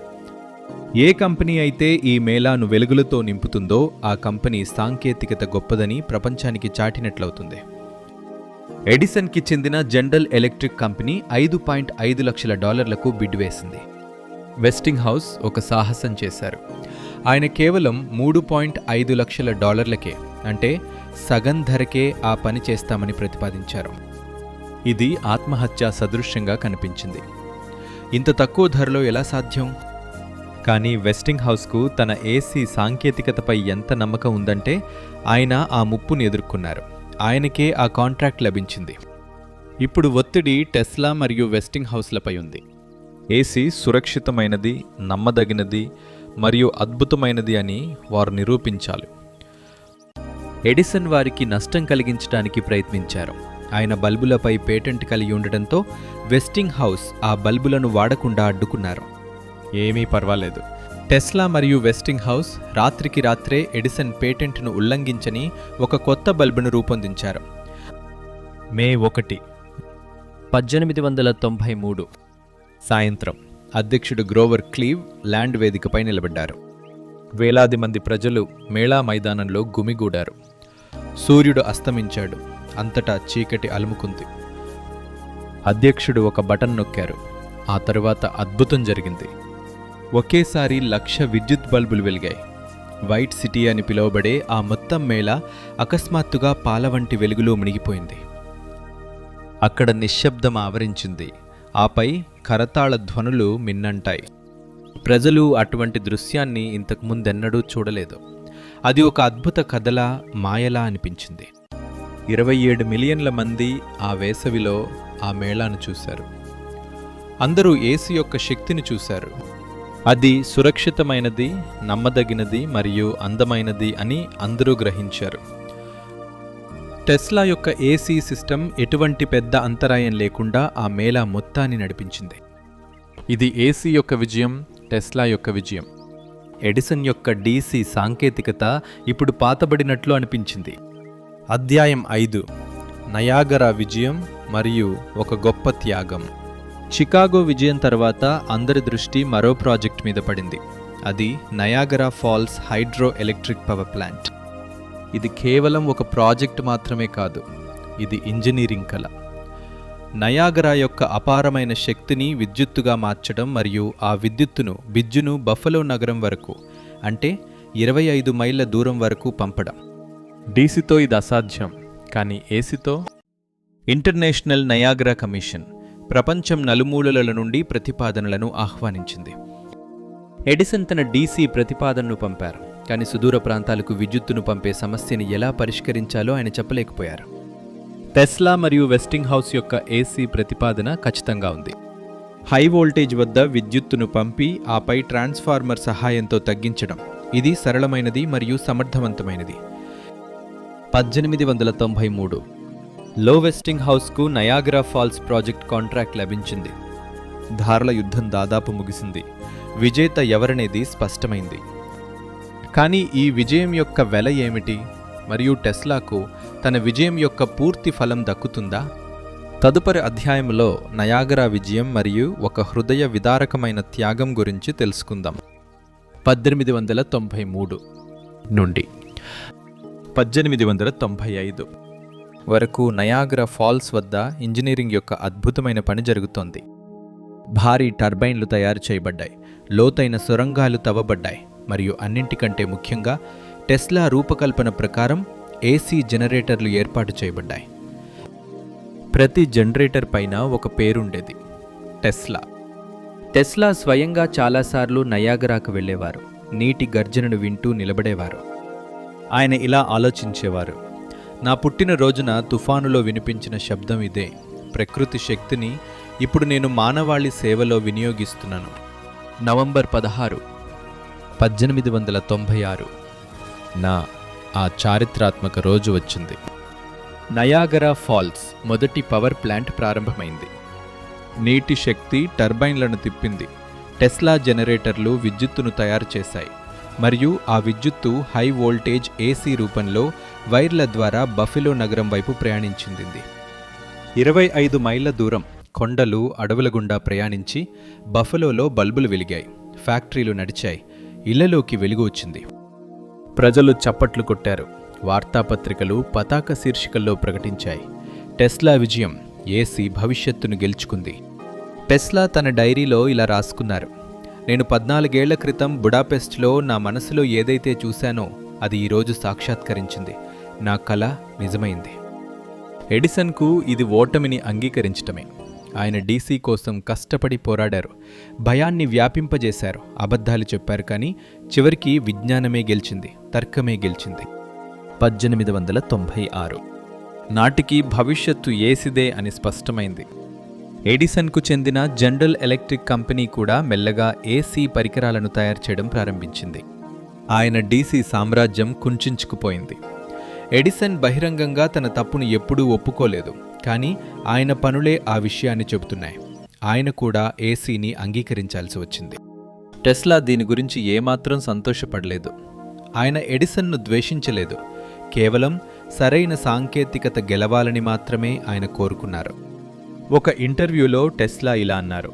ఏ కంపెనీ అయితే ఈ మేళాను వెలుగులతో నింపుతుందో ఆ కంపెనీ సాంకేతికత గొప్పదని ప్రపంచానికి చాటినట్లవుతుంది. ఎడిసన్కి చెందిన జనరల్ ఎలక్ట్రిక్ కంపెనీ $5.5 లక్షల బిడ్ వేసింది. వెస్టింగ్ హౌస్ ఒక సాహసం చేశారు. ఆయన కేవలం $3.5 లక్షలకే, అంటే సగం ధరకే ఆ పని చేస్తామని ప్రతిపాదించారు. ఇది ఆత్మహత్యా సదృశ్యంగా కనిపించింది. ఇంత తక్కువ ధరలో ఎలా సాధ్యం? కానీ వెస్టింగ్ హౌస్కు తన ఏసీ సాంకేతికతపై ఎంత నమ్మకం ఉందంటే ఆయన ఆ ముప్పుని ఎదుర్కొన్నారు. ఆయనకే ఆ కాంట్రాక్ట్ లభించింది. ఇప్పుడు ఒత్తిడి టెస్లా మరియు వెస్టింగ్ హౌస్లపై ఉంది. ఏసీ సురక్షితమైనది, నమ్మదగినది మరియు అద్భుతమైనది అని వారు నిరూపించాలి. ఎడిసన్ వారికి నష్టం కలిగించడానికి ప్రయత్నించారు. ఆయన బల్బులపై పేటెంట్ కలిగి ఉండడంతో వెస్టింగ్ హౌస్ ఆ బల్బులను వాడకుండా అడ్డుకున్నారు. ఏమీ పర్వాలేదు. టెస్లా మరియు వెస్టింగ్ హౌస్ రాత్రికి రాత్రే ఎడిసన్ పేటెంట్ను ఉల్లంఘించని ఒక కొత్త బల్బును రూపొందించారు. మే 1, 1893 సాయంత్రం అధ్యక్షుడు గ్రోవర్ క్లీవ్ ల్యాండ్ వేదికపై నిలబడ్డారు. వేలాది మంది ప్రజలు మేళా మైదానంలో గుమిగూడారు. సూర్యుడు అస్తమించాడు. అంతటా చీకటి అలుముకుంది. అధ్యక్షుడు ఒక బటన్ నొక్కారు. ఆ తరువాత అద్భుతం జరిగింది. ఒకేసారి 1,00,000 విద్యుత్ బల్బులు వెలిగాయి. వైట్ సిటీ అని పిలువబడే ఆ మొత్తం మేళ అకస్మాత్తుగా పాల వంటి వెలుగులో మునిగిపోయింది. అక్కడ నిశ్శబ్దం ఆవరించింది. ఆపై కరతాళ ధ్వనులు మిన్నంటాయి. ప్రజలు అటువంటి దృశ్యాన్ని ఇంతకుముందెన్నడూ చూడలేదు. అది ఒక అద్భుత కథలా, మాయలా అనిపించింది. 27 మిలియన్ల మంది ఆ వేసవిలో ఆ మేళాను చూశారు. అందరూ ఏసీ యొక్క శక్తిని చూశారు. అది సురక్షితమైనది, నమ్మదగినది మరియు అందమైనది అని అందరూ గ్రహించారు. టెస్లా యొక్క ఏసీ సిస్టమ్ ఎటువంటి పెద్ద అంతరాయం లేకుండా ఆ మేళా మొత్తాన్ని నడిపించింది. ఇది ఏసీ యొక్క విజయం, టెస్లా యొక్క విజయం. ఎడిసన్ యొక్క డీసీ సాంకేతికత ఇప్పుడు పాతబడినట్లు అనిపించింది. అధ్యాయం 5: నయాగరా విజయం మరియు ఒక గొప్ప త్యాగం. చికాగో విజయం తర్వాత అందరి దృష్టి మరో ప్రాజెక్ట్ మీద పడింది. అది Niagara Falls hydro electric power plant. ఇది కేవలం ఒక ప్రాజెక్ట్ మాత్రమే కాదు, ఇది ఇంజనీరింగ్ కళ. నయాగరా యొక్క అపారమైన శక్తిని విద్యుత్తుగా మార్చడం మరియు ఆ విద్యుత్తును బిజ్జును బఫలో నగరం వరకు, అంటే 25 మైళ్ళ దూరం వరకు పంపడం. డీసీతో ఇది అసాధ్యం, కానీ ఏసీతో. ఇంటర్నేషనల్ నయాగరా కమిషన్ ప్రపంచం నలుమూలల నుండి ప్రతిపాదనలను ఆహ్వానించింది. ఎడిసన్ తన డీసీ ప్రతిపాదనను పంపారు, కానీ సుదూర ప్రాంతాలకు విద్యుత్తును పంపే సమస్యని ఎలా పరిష్కరించాలో ఆయన చెప్పలేకపోయారు. టెస్లా మరియు వెస్టింగ్ హౌస్ యొక్క ఏసీ ప్రతిపాదన ఖచ్చితంగా ఉంది. హై వోల్టేజ్ వద్ద విద్యుత్తును పంపి ఆపై ట్రాన్స్ఫార్మర్ సహాయంతో తగ్గించడం. ఇది సరళమైనది మరియు సమర్థవంతమైనది. 1893లో వెస్టింగ్ హౌస్కు నయాగరా ఫాల్స్ ప్రాజెక్ట్ కాంట్రాక్ట్ లభించింది. ధారల యుద్ధం దాదాపు ముగిసింది. విజేత ఎవరనేది స్పష్టమైంది. కానీ ఈ విజయం యొక్క వెల ఏమిటి? మరియు టెస్లాకు తన విజయం యొక్క పూర్తి ఫలం దక్కుతుందా? తదుపరి అధ్యాయంలో నయాగరా విజయం మరియు ఒక హృదయ విదారకమైన త్యాగం గురించి తెలుసుకుందాం. 1893 నుండి 1895 వరకు నయాగరా ఫాల్స్ వద్ద ఇంజనీరింగ్ యొక్క అద్భుతమైన పని జరుగుతోంది. భారీ టర్బైన్లు తయారు చేయబడ్డాయి, లోతైన సొరంగాలు తవ్వబడ్డాయి, మరియు అన్నింటికంటే ముఖ్యంగా టెస్లా రూపకల్పన ప్రకారం ఏసీ జనరేటర్లు ఏర్పాటు చేయబడ్డాయి. ప్రతి జనరేటర్ పైన ఒక పేరుండేది: టెస్లా. టెస్లా స్వయంగా చాలాసార్లు నయాగరాకు వెళ్ళేవారు. నీటి గర్జనను వింటూ నిలబడేవారు. ఆయన ఇలా ఆలోచించేవారు, నా పుట్టినరోజున తుఫానులో వినిపించిన శబ్దం ఇదే. ప్రకృతి శక్తిని ఇప్పుడు నేను మానవాళి సేవలో వినియోగిస్తున్నాను. నవంబర్ 16, 1896 ఆ చారిత్రాత్మక రోజు వచ్చింది. నయాగరా ఫాల్స్ మొదటి పవర్ ప్లాంట్ ప్రారంభమైంది. నీటి శక్తి టర్బైన్లను తిప్పింది. టెస్లా జనరేటర్లు విద్యుత్తును తయారు చేశాయి మరియు ఆ విద్యుత్తు హై వోల్టేజ్ ఏసీ రూపంలో వైర్ల ద్వారా బఫెలో నగరం వైపు ప్రయాణించింది. 25 మైళ్ళ దూరం కొండలు, అడవుల గుండా ప్రయాణించి బఫెలోలో బల్బులు వెలిగాయి. ఫ్యాక్టరీలు నడిచాయి. ఇళ్లలోకి వెలుగు వచ్చింది. ప్రజలు చప్పట్లు కొట్టారు. వార్తాపత్రికలు పతాక శీర్షికల్లో ప్రకటించాయి, టెస్లా విజయం, ఏసీ భవిష్యత్తును గెలుచుకుంది. టెస్లా తన డైరీలో ఇలా రాసుకున్నారు, నేను 14 ఏళ్ల క్రితం బుడాపెస్ట్లో నా మనసులో ఏదైతే చూశానో అది ఈరోజు సాక్షాత్కరించింది. నా కల నిజమైంది. ఎడిసన్కు ఇది ఓటమిని అంగీకరించటమే. ఆయన డీసీ కోసం కష్టపడి పోరాడారు. భయాన్ని వ్యాపింపజేశారు. అబద్ధాలు చెప్పారు, కానీ చివరికి విజ్ఞానమే గెలిచింది, తర్కమే గెలిచింది. 1896 నాటికి భవిష్యత్తు ఏసిదే అని స్పష్టమైంది. ఎడిసన్కు చెందిన జనరల్ ఎలక్ట్రిక్ కంపెనీ కూడా మెల్లగా ఏసీ పరికరాలను తయారు చేయడం ప్రారంభించింది. ఆయన డీసీ సామ్రాజ్యం కుంచుకుపోయింది. ఎడిసన్ బహిరంగంగా తన తప్పును ఎప్పుడూ ఒప్పుకోలేదు, కానీ ఆయన పనులే ఆ విషయాన్ని చెబుతున్నాయి. ఆయన కూడా ఏసీని అంగీకరించాల్సి వచ్చింది. టెస్లా దీని గురించి ఏమాత్రం సంతోషపడలేదు. ఆయన ఎడిసన్ను ద్వేషించలేదు, కేవలం సరైన సాంకేతికత గెలవాలని మాత్రమే ఆయన కోరుకున్నారు. ఒక ఇంటర్వ్యూలో టెస్లా ఇలా అన్నారు,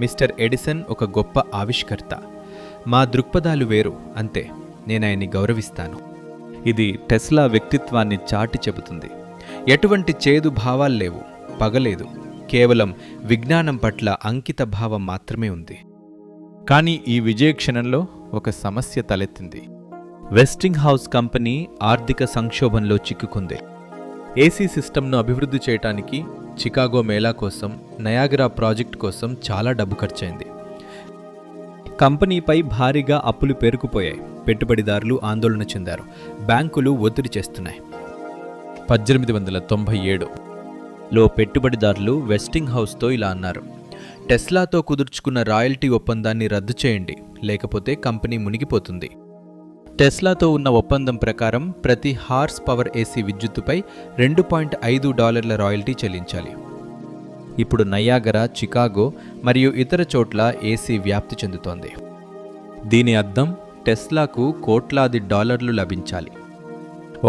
మిస్టర్ ఎడిసన్ ఒక గొప్ప ఆవిష్కర్త. మా దృక్పథాలు వేరు, అంతే. నేను ఆయన్ని గౌరవిస్తాను. ఇది టెస్లా వ్యక్తిత్వాన్ని చాటి చెబుతుంది. ఎటువంటి చేదు భావాలు లేవు, పగలేదు, కేవలం విజ్ఞానం పట్ల అంకిత భావం మాత్రమే ఉంది. కానీ ఈ విజయక్షణంలో ఒక సమస్య తలెత్తింది. వెస్టింగ్ హౌస్ కంపెనీ ఆర్థిక సంక్షోభంలో చిక్కుకుంది. ఏసీ సిస్టమ్ను అభివృద్ధి చేయడానికి చికాగో మేళా కోసం, నయాగరా ప్రాజెక్ట్ కోసం చాలా డబ్బు ఖర్చయింది. కంపెనీపై భారీగా అప్పులు పేరుకుపోయాయి. పెట్టుబడిదారులు ఆందోళన చెందారు. బ్యాంకులు ఒత్తిడి చేస్తున్నాయి. 1897లో పెట్టుబడిదారులు వెస్టింగ్ హౌస్తో ఇలా అన్నారు, టెస్లాతో కుదుర్చుకున్న రాయల్టీ ఒప్పందాన్ని రద్దు చేయండి, లేకపోతే కంపెనీ మునిగిపోతుంది. టెస్లాతో ఉన్న ఒప్పందం ప్రకారం ప్రతి హార్స్ పవర్ ఏసీ విద్యుత్తుపై $2.5 రాయల్టీ చెల్లించాలి. ఇప్పుడు నయాగరా, చికాగో మరియు ఇతర చోట్ల ఏసీ వ్యాప్తి చెందుతోంది. దీని అర్థం టెస్లాకు కోట్లాది డాలర్లు లభించాలి.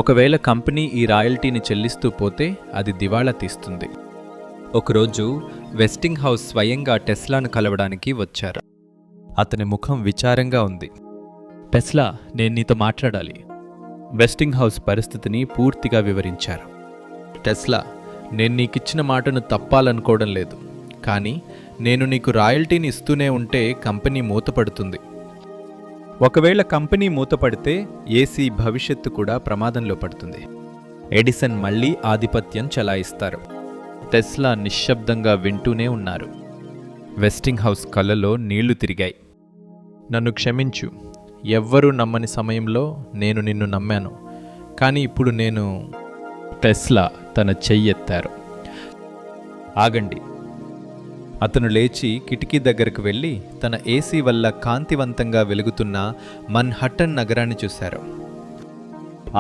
ఒకవేళ కంపెనీ ఈ రాయల్టీని చెల్లిస్తూ పోతే అది దివాళా తీస్తుంది. ఒకరోజు వెస్టింగ్ హౌస్ స్వయంగా టెస్లాను కలవడానికి వచ్చారు. అతని ముఖం విచారంగా ఉంది. టెస్లా, నేను నీతో మాట్లాడాలి. వెస్టింగ్ హౌస్ పరిస్థితిని పూర్తిగా వివరించారు. టెస్లా, నేను నీకిచ్చిన మాటను తప్పాలనుకోవడం లేదు, కానీ నేను నీకు రాయల్టీని ఇస్తూనే ఉంటే కంపెనీ మూతపడుతుంది. ఒకవేళ కంపెనీ మూతపడితే ఏసీ భవిష్యత్తు కూడా ప్రమాదంలో పడుతుంది. ఎడిసన్ మళ్లీ ఆధిపత్యం చెలాయిస్తారు. టెస్లా నిశ్శబ్దంగా వింటూనే ఉన్నారు. వెస్టింగ్ హౌస్ కళ్ళలో నీళ్లు తిరిగాయి. నన్ను క్షమించు. ఎవ్వరూ నమ్మని సమయంలో నేను నిన్ను నమ్మాను, కానీ ఇప్పుడు నేను... టెస్లా తన చెయ్యెత్తారు. ఆగండి. అతను లేచి కిటికీ దగ్గరకు వెళ్ళి తన ఏసీ వల్ల కాంతివంతంగా వెలుగుతున్న మన్హట్టన్ నగరాన్ని చూశారు.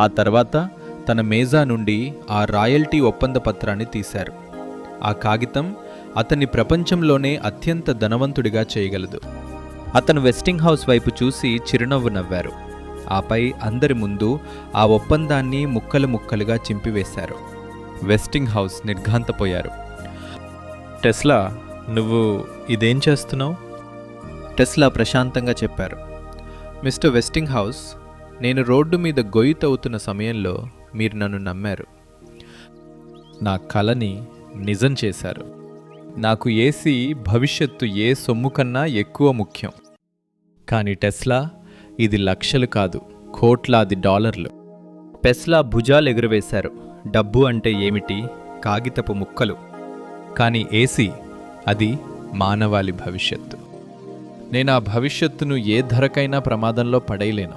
ఆ తర్వాత తన మేజా నుండి ఆ రాయల్టీ ఒప్పంద పత్రాన్ని తీశారు. ఆ కాగితం అతన్ని ప్రపంచంలోనే అత్యంత ధనవంతుడిగా చేయగలదు. అతను వెస్టింగ్ హౌస్ వైపు చూసి చిరునవ్వు నవ్వారు. ఆపై అందరి ముందు ఆ ఒప్పందాన్ని ముక్కలు ముక్కలుగా చింపివేశారు. వెస్టింగ్ హౌస్ నిర్ఘాంతపోయారు. టెస్లా, నువ్వు ఇదేం చేస్తున్నావు? టెస్లా ప్రశాంతంగా చెప్పారు, మిస్టర్ వెస్టింగ్ హౌస్, నేను రోడ్డు మీద గొయ్యి తవ్వుతున్న సమయంలో మీరు నన్ను నమ్మారు. నా కలని నిజం చేశారు. నాకు ఏసీ భవిష్యత్తు ఏ సొమ్ము కన్నా ఎక్కువ ముఖ్యం. కానీ టెస్లా, ఇది లక్షలు కాదు, కోట్లాది డాలర్లు. టెస్లా భుజాలు ఎగురవేశారు. డబ్బు అంటే ఏమిటి? కాగితపు ముక్కలు. కానీ ఏసీ, అది మానవాళి భవిష్యత్తు. నేను ఆ భవిష్యత్తును ఏ ధరకైనా ప్రమాదంలో పడేయలేను.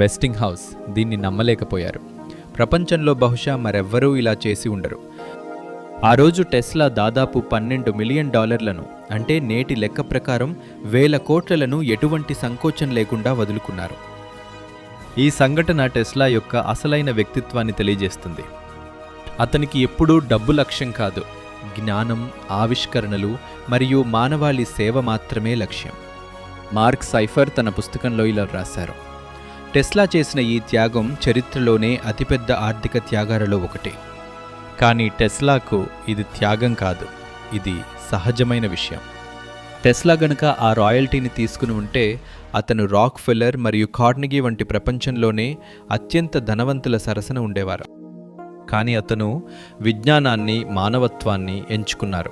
వెస్టింగ్ హౌస్ దీన్ని నమ్మలేకపోయారు. ప్రపంచంలో బహుశా మరెవ్వరూ ఇలా చేసి ఉండరు. ఆ రోజు టెస్లా దాదాపు $12 మిలియన్ అంటే నేటి లెక్క ప్రకారం 1000 కోట్లను ఎటువంటి సంకోచం లేకుండా వదులుకున్నారు. ఈ సంఘటన టెస్లా యొక్క అసలైన వ్యక్తిత్వాన్ని తెలియజేస్తుంది. అతనికి ఎప్పుడూ డబ్బు లక్ష్యం కాదు, జ్ఞానం, ఆవిష్కరణలు మరియు మానవాళి సేవ మాత్రమే లక్ష్యం. మార్క్ సైఫర్ తన పుస్తకంలో ఇలా రాశారు: టెస్లా చేసిన ఈ త్యాగం చరిత్రలోనే అతిపెద్ద ఆర్థిక త్యాగాలలో ఒకటి. కానీ టెస్లాకు ఇది త్యాగం కాదు, ఇది సహజమైన విషయం. టెస్లా గనుక ఆ రాయల్టీని తీసుకుని ఉంటే అతను రాక్ ఫెల్లర్ మరియు కార్నెగీ వంటి ప్రపంచంలోనే అత్యంత ధనవంతుల సరసన ఉండేవారు. కానీ అతను విజ్ఞానాన్ని, మానవత్వాన్ని ఎంచుకున్నారు.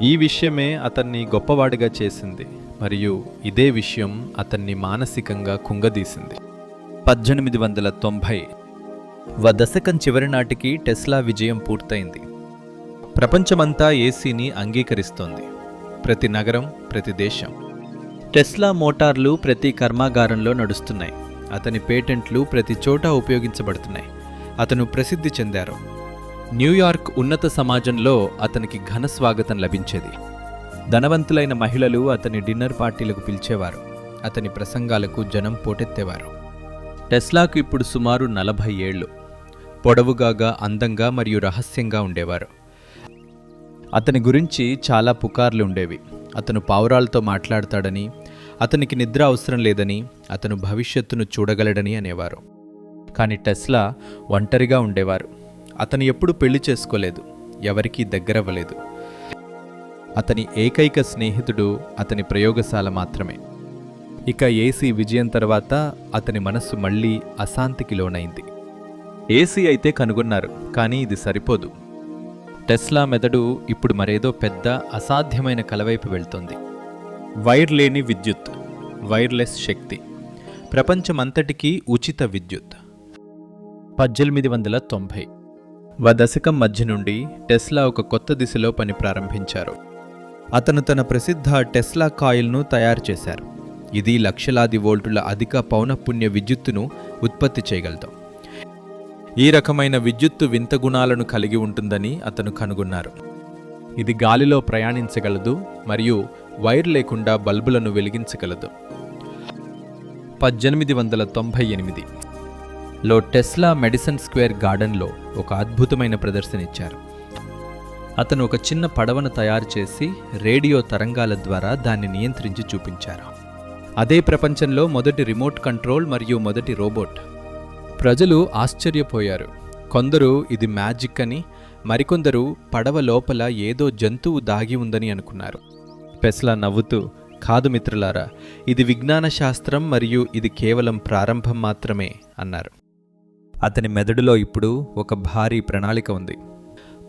ఈ విషయమే అతన్ని గొప్పవాడిగా చేసింది మరియు ఇదే విషయం అతన్ని మానసికంగా కుంగదీసింది. 1890 దశకం చివరి నాటికి టెస్లా విజయం పూర్తయింది. ప్రపంచమంతా ఏసీని అంగీకరిస్తోంది. ప్రతి నగరం, ప్రతి దేశం. టెస్లా మోటార్లు ప్రతి కర్మాగారంలో నడుస్తున్నాయి. అతని పేటెంట్లు ప్రతి చోట ఉపయోగించబడుతున్నాయి. అతను ప్రసిద్ధి చెందారు. న్యూయార్క్ ఉన్నత సమాజంలో అతనికి ఘన స్వాగతం లభించేది. ధనవంతులైన మహిళలు అతని డిన్నర్ పార్టీలకు పిలిచేవారు. అతని ప్రసంగాలకు జనం పోటెత్తేవారు. టెస్లాకు ఇప్పుడు సుమారు 40 ఏళ్ళు. పొడవుగాగా, అందంగా మరియు రహస్యంగా ఉండేవారు. అతని గురించి చాలా పుకార్లు ఉండేవి. అతను పావురాలతో మాట్లాడతాడని, అతనికి నిద్ర అవసరం లేదని, అతను భవిష్యత్తును చూడగలడని అనేవారు. కానీ టెస్లా ఒంటరిగా ఉండేవారు. అతను ఎప్పుడూ పెళ్లి చేసుకోలేదు, ఎవరికీ దగ్గరవ్వలేదు. అతని ఏకైక స్నేహితుడు అతని ప్రయోగశాల మాత్రమే. ఇక ఏసీ విజయం తర్వాత అతని మనస్సు మళ్లీ అశాంతికి లోనైంది. ఏసీ అయితే కనుగొన్నారు, కానీ ఇది సరిపోదు. టెస్లా మెదడు ఇప్పుడు మరేదో పెద్ద అసాధ్యమైన కలవైపు వెళ్తోంది. వైర్ లేని విద్యుత్, వైర్లెస్ శక్తి, ప్రపంచమంతటికీ ఉచిత విద్యుత్. 1890 దశకం మధ్య నుండి టెస్లా ఒక కొత్త దిశలో పని ప్రారంభించారు. అతను తన ప్రసిద్ధ టెస్లా కాయిల్ను తయారు చేశారు. ఇది లక్షలాది వోల్టుల అధిక పౌనఃపున్య విద్యుత్తును ఉత్పత్తి చేయగలదు. ఈ రకమైన విద్యుత్తు వింత గుణాలను కలిగి ఉంటుందని అతను కనుగొన్నారు. ఇది గాలిలో ప్రయాణించగలదు మరియు వైర్ లేకుండా బల్బులను వెలిగించగలదు. 1898లో టెస్లా మెడిసన్ స్క్వేర్ గార్డెన్లో ఒక అద్భుతమైన ప్రదర్శన ఇచ్చారు. అతను ఒక చిన్న పడవను తయారు చేసి రేడియో తరంగాల ద్వారా దాన్ని నియంత్రించి చూపించారు. అదే ప్రపంచంలో మొదటి రిమోట్ కంట్రోల్ మరియు మొదటి రోబోట్. ప్రజలు ఆశ్చర్యపోయారు. కొందరు ఇది మ్యాజిక్ అని, మరికొందరు పడవ లోపల ఏదో జంతువు దాగి ఉందని అనుకున్నారు. టెస్లా నవ్వుతూ, కాదు మిత్రులారా, ఇది విజ్ఞాన శాస్త్రం మరియు ఇది కేవలం ప్రారంభం మాత్రమే అన్నారు. అతని మెదడులో ఇప్పుడు ఒక భారీ ప్రణాళిక ఉంది.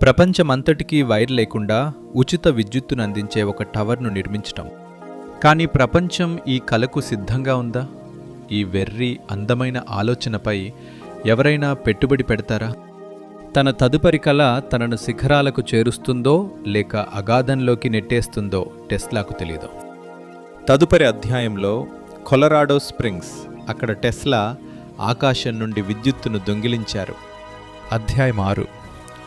ప్రపంచమంతటికీ వైర్ లేకుండా ఉచిత విద్యుత్తును అందించే ఒక టవర్ను నిర్మించటం. కానీ ప్రపంచం ఈ కలకు సిద్ధంగా ఉందా? ఈ వెర్రి అందమైన ఆలోచనపై ఎవరైనా పెట్టుబడి పెడతారా? తన తదుపరి కల తనను శిఖరాలకు చేరుస్తుందో లేక అగాధంలోకి నెట్టేస్తుందో టెస్లాకు తెలియదు. తదుపరి అధ్యాయంలో కొలరాడో స్ప్రింగ్స్. అక్కడ టెస్లా ఆకాశం నుండి విద్యుత్తును దొంగిలించారు. అధ్యాయం 6.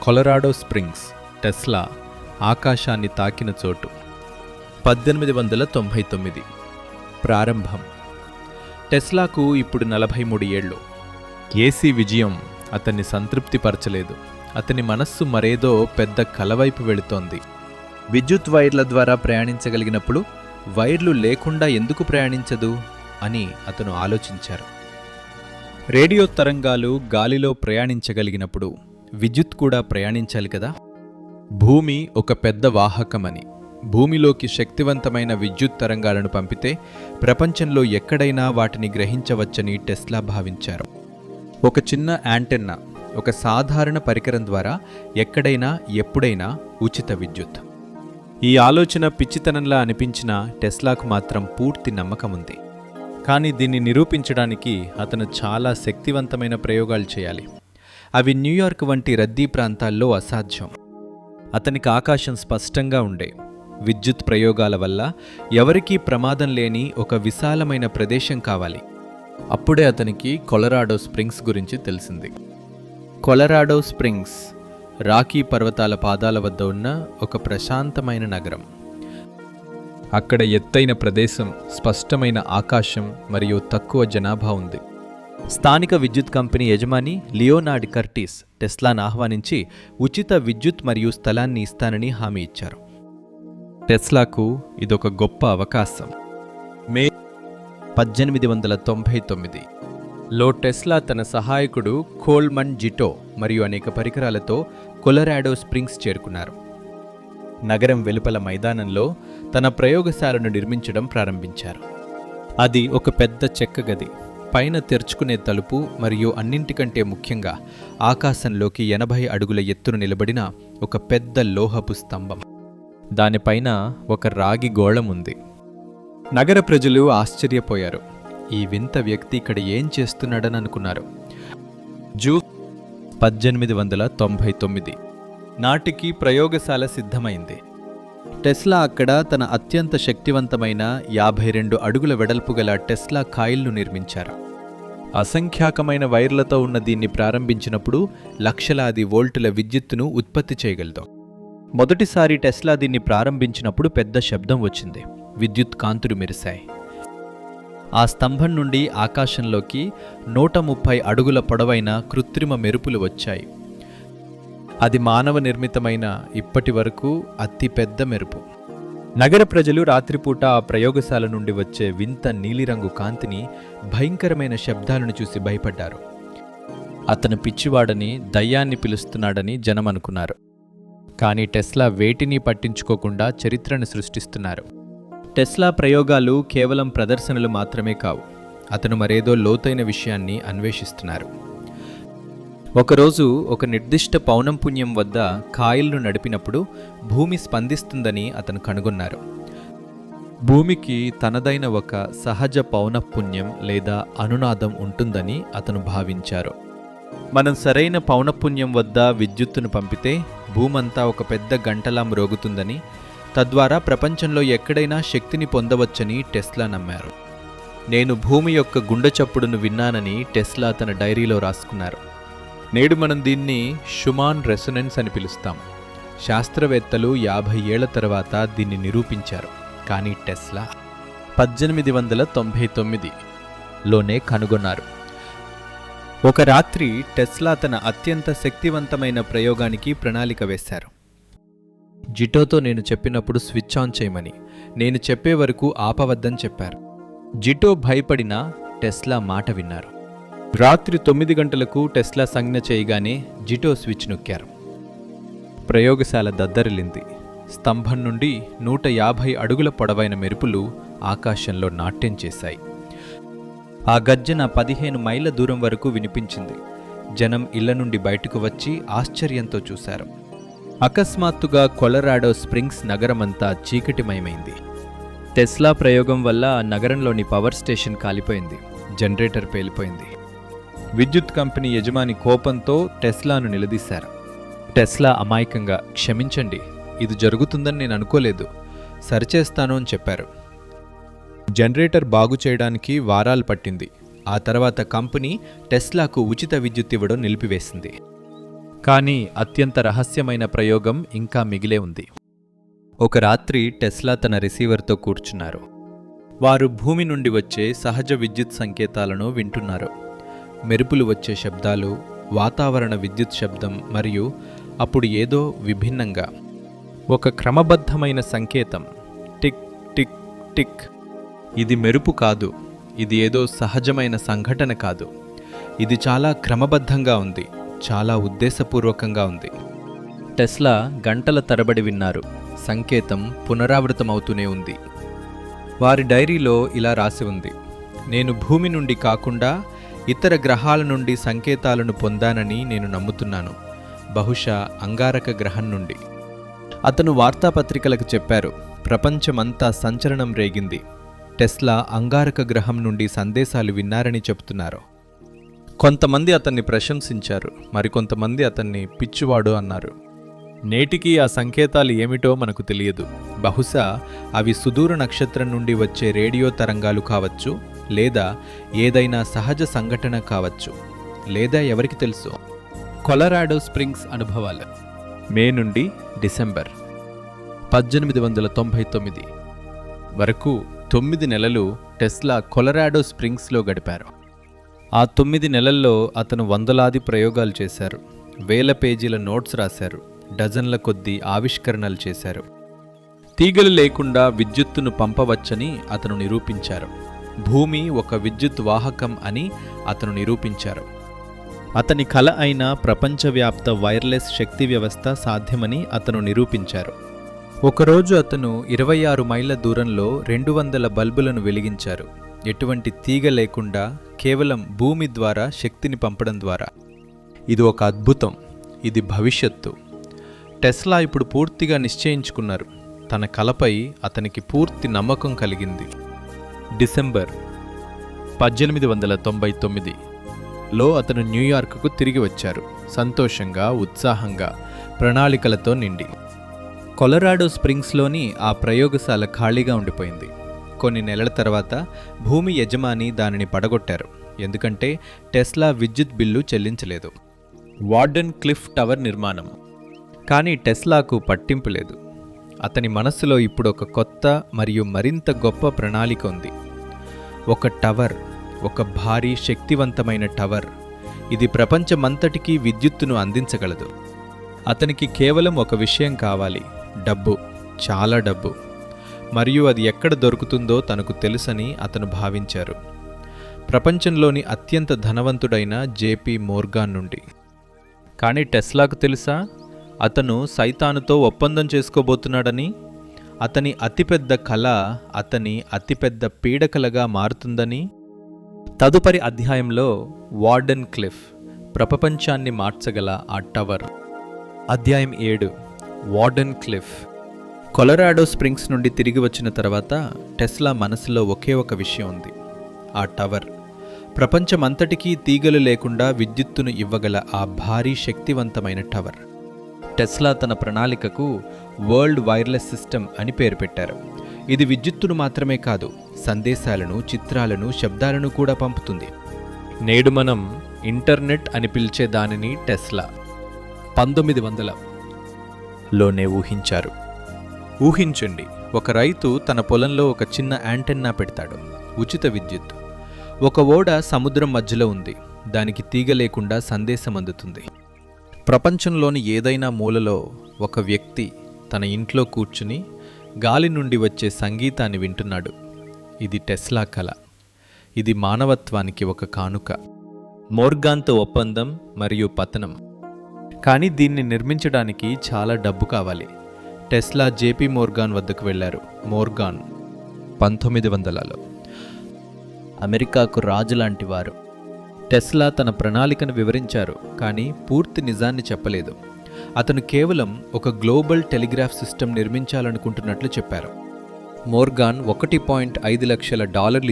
Colorado springs. టెస్లా ఆకాశాన్ని తాకిన చోటు. 1899 ప్రారంభం. టెస్లాకు ఇప్పుడు 43 ఏళ్ళు. ఏసీ విజయం అతన్ని సంతృప్తిపరచలేదు. అతని మనస్సు మరేదో పెద్ద కలవైపు వెళుతోంది. విద్యుత్ వైర్ల ద్వారా ప్రయాణించగలిగినప్పుడు వైర్లు లేకుండా ఎందుకు ప్రయాణించదు అని అతను ఆలోచించారు. రేడియో తరంగాలు గాలిలో ప్రయాణించగలిగినప్పుడు విద్యుత్ కూడా ప్రయాణించాలి కదా. భూమి ఒక పెద్ద వాహకమని, భూమిలోకి శక్తివంతమైన విద్యుత్ తరంగాలను పంపితే ప్రపంచంలో ఎక్కడైనా వాటిని గ్రహించవచ్చని టెస్లా భావించారు. ఒక చిన్న యాంటెన్నా, ఒక సాధారణ పరికరం ద్వారా ఎక్కడైనా ఎప్పుడైనా ఉచిత విద్యుత్. ఈ ఆలోచన పిచ్చితనంలా అనిపించిన టెస్లాకు మాత్రం పూర్తి నమ్మకముంది. కానీ దీన్ని నిరూపించడానికి అతను చాలా శక్తివంతమైన ప్రయోగాలు చేయాలి. అవి న్యూయార్క్ వంటి రద్దీ ప్రాంతాల్లో అసాధ్యం. అతనికి ఆకాశం స్పష్టంగా ఉండే, విద్యుత్ ప్రయోగాల వల్ల ఎవరికీ ప్రమాదం లేని ఒక విశాలమైన ప్రదేశం కావాలి. అప్పుడే అతనికి కొలరాడో స్ప్రింగ్స్ గురించి తెలిసింది. కొలరాడో స్ప్రింగ్స్ రాకీ పర్వతాల పాదాల వద్ద ఉన్న ఒక ప్రశాంతమైన నగరం. అక్కడ ఎత్తైన ప్రదేశం, స్పష్టమైన ఆకాశం మరియు తక్కువ జనాభా ఉంది. స్థానిక విద్యుత్ కంపెనీ యజమాని లియోనార్డ్ కర్టిస్ టెస్లాను ఆహ్వానించి ఉచిత విద్యుత్ మరియు స్థలాన్ని ఇస్తానని హామీ ఇచ్చారు. టెస్లాకు ఇదొక గొప్ప అవకాశం. మే 1899లో టెస్లా తన సహాయకుడు కోల్మన్ జిటో మరియు అనేక పరికరాలతో కొలరాడో స్ప్రింగ్స్ చేరుకున్నారు. నగరం వెలుపల మైదానంలో తన ప్రయోగశాలను నిర్మించడం ప్రారంభించారు. అది ఒక పెద్ద చెక్క గది, పైన తెరుచుకునే తలుపు మరియు అన్నింటికంటే ముఖ్యంగా ఆకాశంలోకి 80 అడుగుల ఎత్తును నిలబడిన ఒక పెద్ద లోహపు స్తంభం. దానిపైన ఒక రాగి గోళం ఉంది. నగర ప్రజలు ఆశ్చర్యపోయారు. ఈ వింత వ్యక్తి ఇక్కడ ఏం చేస్తున్నాడని అనుకున్నారు. జూన్ 1899 నాటికి ప్రయోగశాల సిద్ధమైంది. టెస్లా అక్కడ తన అత్యంత శక్తివంతమైన 52 అడుగుల వెడల్పు గల టెస్లా కాయిల్ను నిర్మించారు. అసంఖ్యాకమైన వైర్లతో ఉన్న దీన్ని ప్రారంభించినప్పుడు లక్షలాది వోల్టుల విద్యుత్తును ఉత్పత్తి చేయగలదు. మొదటిసారి టెస్లా దీన్ని ప్రారంభించినప్పుడు పెద్ద శబ్దం వచ్చింది. విద్యుత్ కాంతులు మెరిశాయి. ఆ స్తంభం నుండి ఆకాశంలోకి 130 అడుగుల పొడవైన కృత్రిమ మెరుపులు వచ్చాయి. అది మానవ నిర్మితమైన ఇప్పటి వరకు అతిపెద్ద మెరుపు. నగర ప్రజలు రాత్రిపూట ఆ ప్రయోగశాల నుండి వచ్చే వింత నీలిరంగు కాంతిని, భయంకరమైన శబ్దాలను చూసి భయపడ్డారు. అతను పిచ్చివాడని, దయ్యాన్ని పిలుస్తున్నాడని జనం అనుకున్నారు. కానీ టెస్లా వేటిని పట్టించుకోకుండా చరిత్రను సృష్టిస్తున్నారు. టెస్లా ప్రయోగాలు కేవలం ప్రదర్శనలు మాత్రమే కావు. అతను మరేదో లోతైన విషయాన్ని అన్వేషిస్తున్నారు. ఒకరోజు ఒక నిర్దిష్ట పౌనఃపున్యం వద్ద కాయిల్ను నడిపినప్పుడు భూమి స్పందిస్తుందని అతను కనుగొన్నారు. భూమికి తనదైన ఒక సహజ పౌనఃపున్యం లేదా అనునాదం ఉంటుందని అతను భావించారు. మనం సరైన పౌనఃపున్యం వద్ద విద్యుత్తును పంపితే భూమంతా ఒక పెద్ద గంటలా మ్రోగుతుందని, తద్వారా ప్రపంచంలో ఎక్కడైనా శక్తిని పొందవచ్చని టెస్లా నమ్మారు. నేను భూమి యొక్క గుండె చప్పుడును విన్నానని టెస్లా తన డైరీలో రాసుకున్నారు. నేడు మనం దీన్ని షుమాన్ రెసొనెన్స్ అని పిలుస్తాం. శాస్త్రవేత్తలు 50 ఏళ్ల తర్వాత దీన్ని నిరూపించారు. కానీ టెస్లా 1899లోనే కనుగొన్నారు. ఒక రాత్రి టెస్లా తన అత్యంత శక్తివంతమైన ప్రయోగానికి ప్రణాళిక వేశారు. జిటోతో నేను చెప్పినప్పుడు స్విచ్ ఆన్ చేయమని, నేను చెప్పే వరకు ఆపవద్దని చెప్పారు. జిటో భయపడినా టెస్లా మాట విన్నారు. రాత్రి 9 గంటలకు టెస్లా సంజ్ఞ చేయగానే జిటో స్విచ్ నొక్కారు. ప్రయోగశాల దద్దరిల్లింది. స్తంభం నుండి 150 అడుగుల పొడవైన మెరుపులు ఆకాశంలో నాట్యం చేశాయి. ఆ గర్జన 15 మైళ్ళ దూరం వరకు వినిపించింది. జనం ఇళ్ల నుండి బయటకు వచ్చి ఆశ్చర్యంతో చూశారు. అకస్మాత్తుగా కొలరాడో స్ప్రింగ్స్ నగరమంతా చీకటిమయమైంది. టెస్లా ప్రయోగం వల్ల నగరంలోని పవర్ స్టేషన్ కాలిపోయింది. జనరేటర్ పేలిపోయింది. విద్యుత్ కంపెనీ యజమాని కోపంతో టెస్లాను నిలదీశారు. టెస్లా అమాయకంగా, క్షమించండి, ఇది జరుగుతుందని నేను అనుకోలేదు, సరిచేస్తాను అని చెప్పారు. జనరేటర్ బాగు చేయడానికి వారాలు పట్టింది. ఆ తర్వాత కంపెనీ టెస్లాకు ఉచిత విద్యుత్ ఇవ్వడం నిలిపివేసింది. కానీ అత్యంత రహస్యమైన ప్రయోగం ఇంకా మిగిలే ఉంది. ఒక రాత్రి టెస్లా తన రిసీవర్తో కూర్చున్నారు. వారు భూమి నుండి వచ్చే సహజ విద్యుత్ సంకేతాలను వింటున్నారు. మెరుపులు వచ్చే శబ్దాలు, వాతావరణ విద్యుత్ శబ్దం మరియు అప్పుడు ఏదో విభిన్నంగా ఒక క్రమబద్ధమైన సంకేతం, టిక్ టిక్ టిక్. ఇది మెరుపు కాదు, ఇది ఏదో సహజమైన సంఘటన కాదు, ఇది చాలా క్రమబద్ధంగా ఉంది, చాలా ఉద్దేశపూర్వకంగా ఉంది. టెస్లా గంటల తరబడి విన్నారు. సంకేతం పునరావృతమవుతూనే ఉంది. వారి డైరీలో ఇలా రాసి ఉంది: నేను భూమి నుండి కాకుండా ఇతర గ్రహాల నుండి సంకేతాలను పొందానని నేను నమ్ముతున్నాను, బహుశా అంగారక గ్రహం నుండి. అతను వార్తాపత్రికలకు చెప్పారు. ప్రపంచమంతా సంచలనం రేగింది. టెస్లా అంగారక గ్రహం నుండి సందేశాలు విన్నారని చెబుతున్నారు. కొంతమంది అతన్ని ప్రశంసించారు, మరికొంతమంది అతన్ని పిచ్చివాడు అన్నారు. నేటికీ ఆ సంకేతాలు ఏమిటో మనకు తెలియదు. బహుశా అవి సుదూర నక్షత్రం నుండి వచ్చే రేడియో తరంగాలు కావచ్చు, లేదా ఏదైనా సహజ సంఘటన కావచ్చు, లేదా ఎవరికి తెలుసు. కొలరాడో స్ప్రింగ్స్ అనుభవాలు. మే నుండి డిసెంబర్ 1899 వరకు 9 నెలలు టెస్లా కొలరాడో స్ప్రింగ్స్లో గడిపారు. ఆ 9 నెలల్లో అతను వందలాది ప్రయోగాలు చేశారు, వేల పేజీల నోట్స్ రాశారు, డజన్ల కొద్దీ ఆవిష్కరణలు చేశారు. తీగలు లేకుండా విద్యుత్తును పంపవచ్చని అతను నిరూపించారు. భూమి ఒక విద్యుత్ వాహకం అని అతను నిరూపించారు. అతని కల అయిన ప్రపంచవ్యాప్త వైర్లెస్ శక్తి వ్యవస్థ సాధ్యమని అతను నిరూపించారు. ఒకరోజు అతను 26 మైళ్ళ దూరంలో 200 బల్బులను వెలిగించారు, ఎటువంటి తీగ లేకుండా కేవలం భూమి ద్వారా శక్తిని పంపడం ద్వారా. ఇది ఒక అద్భుతం, ఇది భవిష్యత్తు. టెస్లా ఇప్పుడు పూర్తిగా నిశ్చయించుకున్నారు. తన కలపై అతనికి పూర్తి నమ్మకం కలిగింది. డిసెంబర్ 1899లో అతను న్యూయార్క్కు తిరిగి వచ్చారు, సంతోషంగా, ఉత్సాహంగా, ప్రణాళికలతో నిండి. కొలరాడో స్ప్రింగ్స్లోని ఆ ప్రయోగశాల ఖాళీగా ఉండిపోయింది. కొన్ని నెలల తర్వాత భూమి యజమాని దానిని పడగొట్టారు, ఎందుకంటే టెస్లా విద్యుత్ బిల్లు చెల్లించలేదు. వార్డెన్ క్లిఫ్ టవర్ నిర్మాణం. కానీ టెస్లాకు పట్టింపు లేదు. అతని మనస్సులో ఇప్పుడు ఒక కొత్త మరియు మరింత గొప్ప ప్రణాళిక ఉంది. ఒక టవర్, ఒక భారీ శక్తివంతమైన టవర్. ఇది ప్రపంచమంతటికీ విద్యుత్తును అందించగలదు. అతనికి కేవలం ఒక విషయం కావాలి, డబ్బు, చాలా డబ్బు. మరియు అది ఎక్కడ దొరుకుతుందో తనకు తెలుసని అతను భావించారు. ప్రపంచంలోని అత్యంత ధనవంతుడైన జేపీ మోర్గాన్ నుండి. కానీ టెస్లాకు తెలుసా, అతను సైతానుతో ఒప్పందం చేసుకోబోతున్నాడని? అతని అతిపెద్ద కళ అతని అతిపెద్ద పీడకలగా మారుతుందని. తదుపరి అధ్యాయంలో వార్డెన్ క్లిఫ్, ప్రపంచాన్ని మార్చగల ఆ టవర్. అధ్యాయం 7, వార్డెన్ క్లిఫ్. కొలరాడో స్ప్రింగ్స్ నుండి తిరిగి వచ్చిన తర్వాత టెస్లా మనసులో ఒకే ఒక విషయం ఉంది, ఆ టవర్. ప్రపంచమంతటికీ తీగలు లేకుండా విద్యుత్తును ఇవ్వగల ఆ భారీ శక్తివంతమైన టవర్. టెస్లా తన ప్రణాళికకు వరల్డ్ వైర్లెస్ సిస్టమ్ అని పేరు పెట్టారు. ఇది విద్యుత్తును మాత్రమే కాదు, సందేశాలను, చిత్రాలను, శబ్దాలను కూడా పంపుతుంది. నేడు మనం ఇంటర్నెట్ అని పిలిచే దానిని టెస్లా 1900లోనే ఊహించారు. ఊహించండి, ఒక రైతు తన పొలంలో ఒక చిన్న యాంటెన్నా పెడతాడు, ఉచిత విద్యుత్. ఒక ఓడ సముద్రం మధ్యలో ఉంది, దానికి తీగ లేకుండా సందేశం అందుతుంది. ప్రపంచంలోని ఏదైనా మూలలో ఒక వ్యక్తి తన ఇంట్లో కూర్చుని గాలి నుండి వచ్చే సంగీతాన్ని వింటున్నాడు. ఇది టెస్లా కళ. ఇది మానవత్వానికి ఒక కానుక. మోర్గాన్తో ఒప్పందం మరియు పతనం. కానీ దీన్ని నిర్మించడానికి చాలా డబ్బు కావాలి. టెస్లా జేపీ మోర్గాన్ వద్దకు వెళ్లారు. మోర్గాన్ 1900లో అమెరికాకు రాజు లాంటి వారు. టెస్లా తన ప్రణాళికను వివరించారు, కానీ పూర్తి నిజాన్ని చెప్పలేదు. అతను కేవలం ఒక గ్లోబల్ టెలిగ్రాఫ్ సిస్టమ్ నిర్మించాలనుకుంటున్నట్లు చెప్పారు. మోర్గాన్ $1.5 లక్షల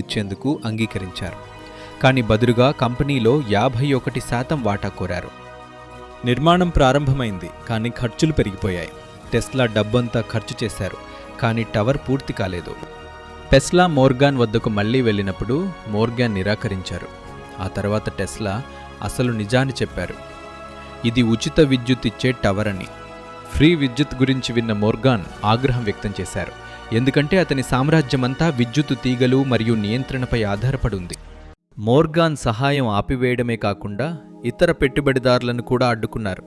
ఇచ్చేందుకు అంగీకరించారు, కానీ బదులుగా కంపెనీలో 51% వాటా కోరారు. నిర్మాణం ప్రారంభమైంది, కానీ ఖర్చులు పెరిగిపోయాయి. టెస్లా డబ్బంతా ఖర్చు చేశారు, కానీ టవర్ పూర్తి కాలేదు. టెస్లా మోర్గాన్ వద్దకు మళ్లీ వెళ్ళినప్పుడు మోర్గాన్ నిరాకరించారు. ఆ తర్వాత టెస్లా అసలు నిజాన్ని చెప్పారు, ఇది ఉచిత విద్యుత్ ఇచ్చే టవర్ అని. ఫ్రీ విద్యుత్ గురించి విన్న మోర్గాన్ ఆగ్రహం వ్యక్తం చేశారు, ఎందుకంటే అతని సామ్రాజ్యమంతా విద్యుత్తు తీగలు మరియు నియంత్రణపై ఆధారపడి ఉంది. మోర్గాన్ సహాయం ఆపివేయడమే కాకుండా ఇతర పెట్టుబడిదారులను కూడా అడ్డుకున్నారు.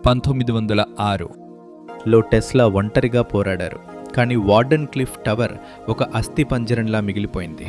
1906లో టెస్లా ఒంటరిగా పోరాడారు, కానీ వార్డెన్ క్లిఫ్ టవర్ ఒక అస్థిపంజరంలా మిగిలిపోయింది.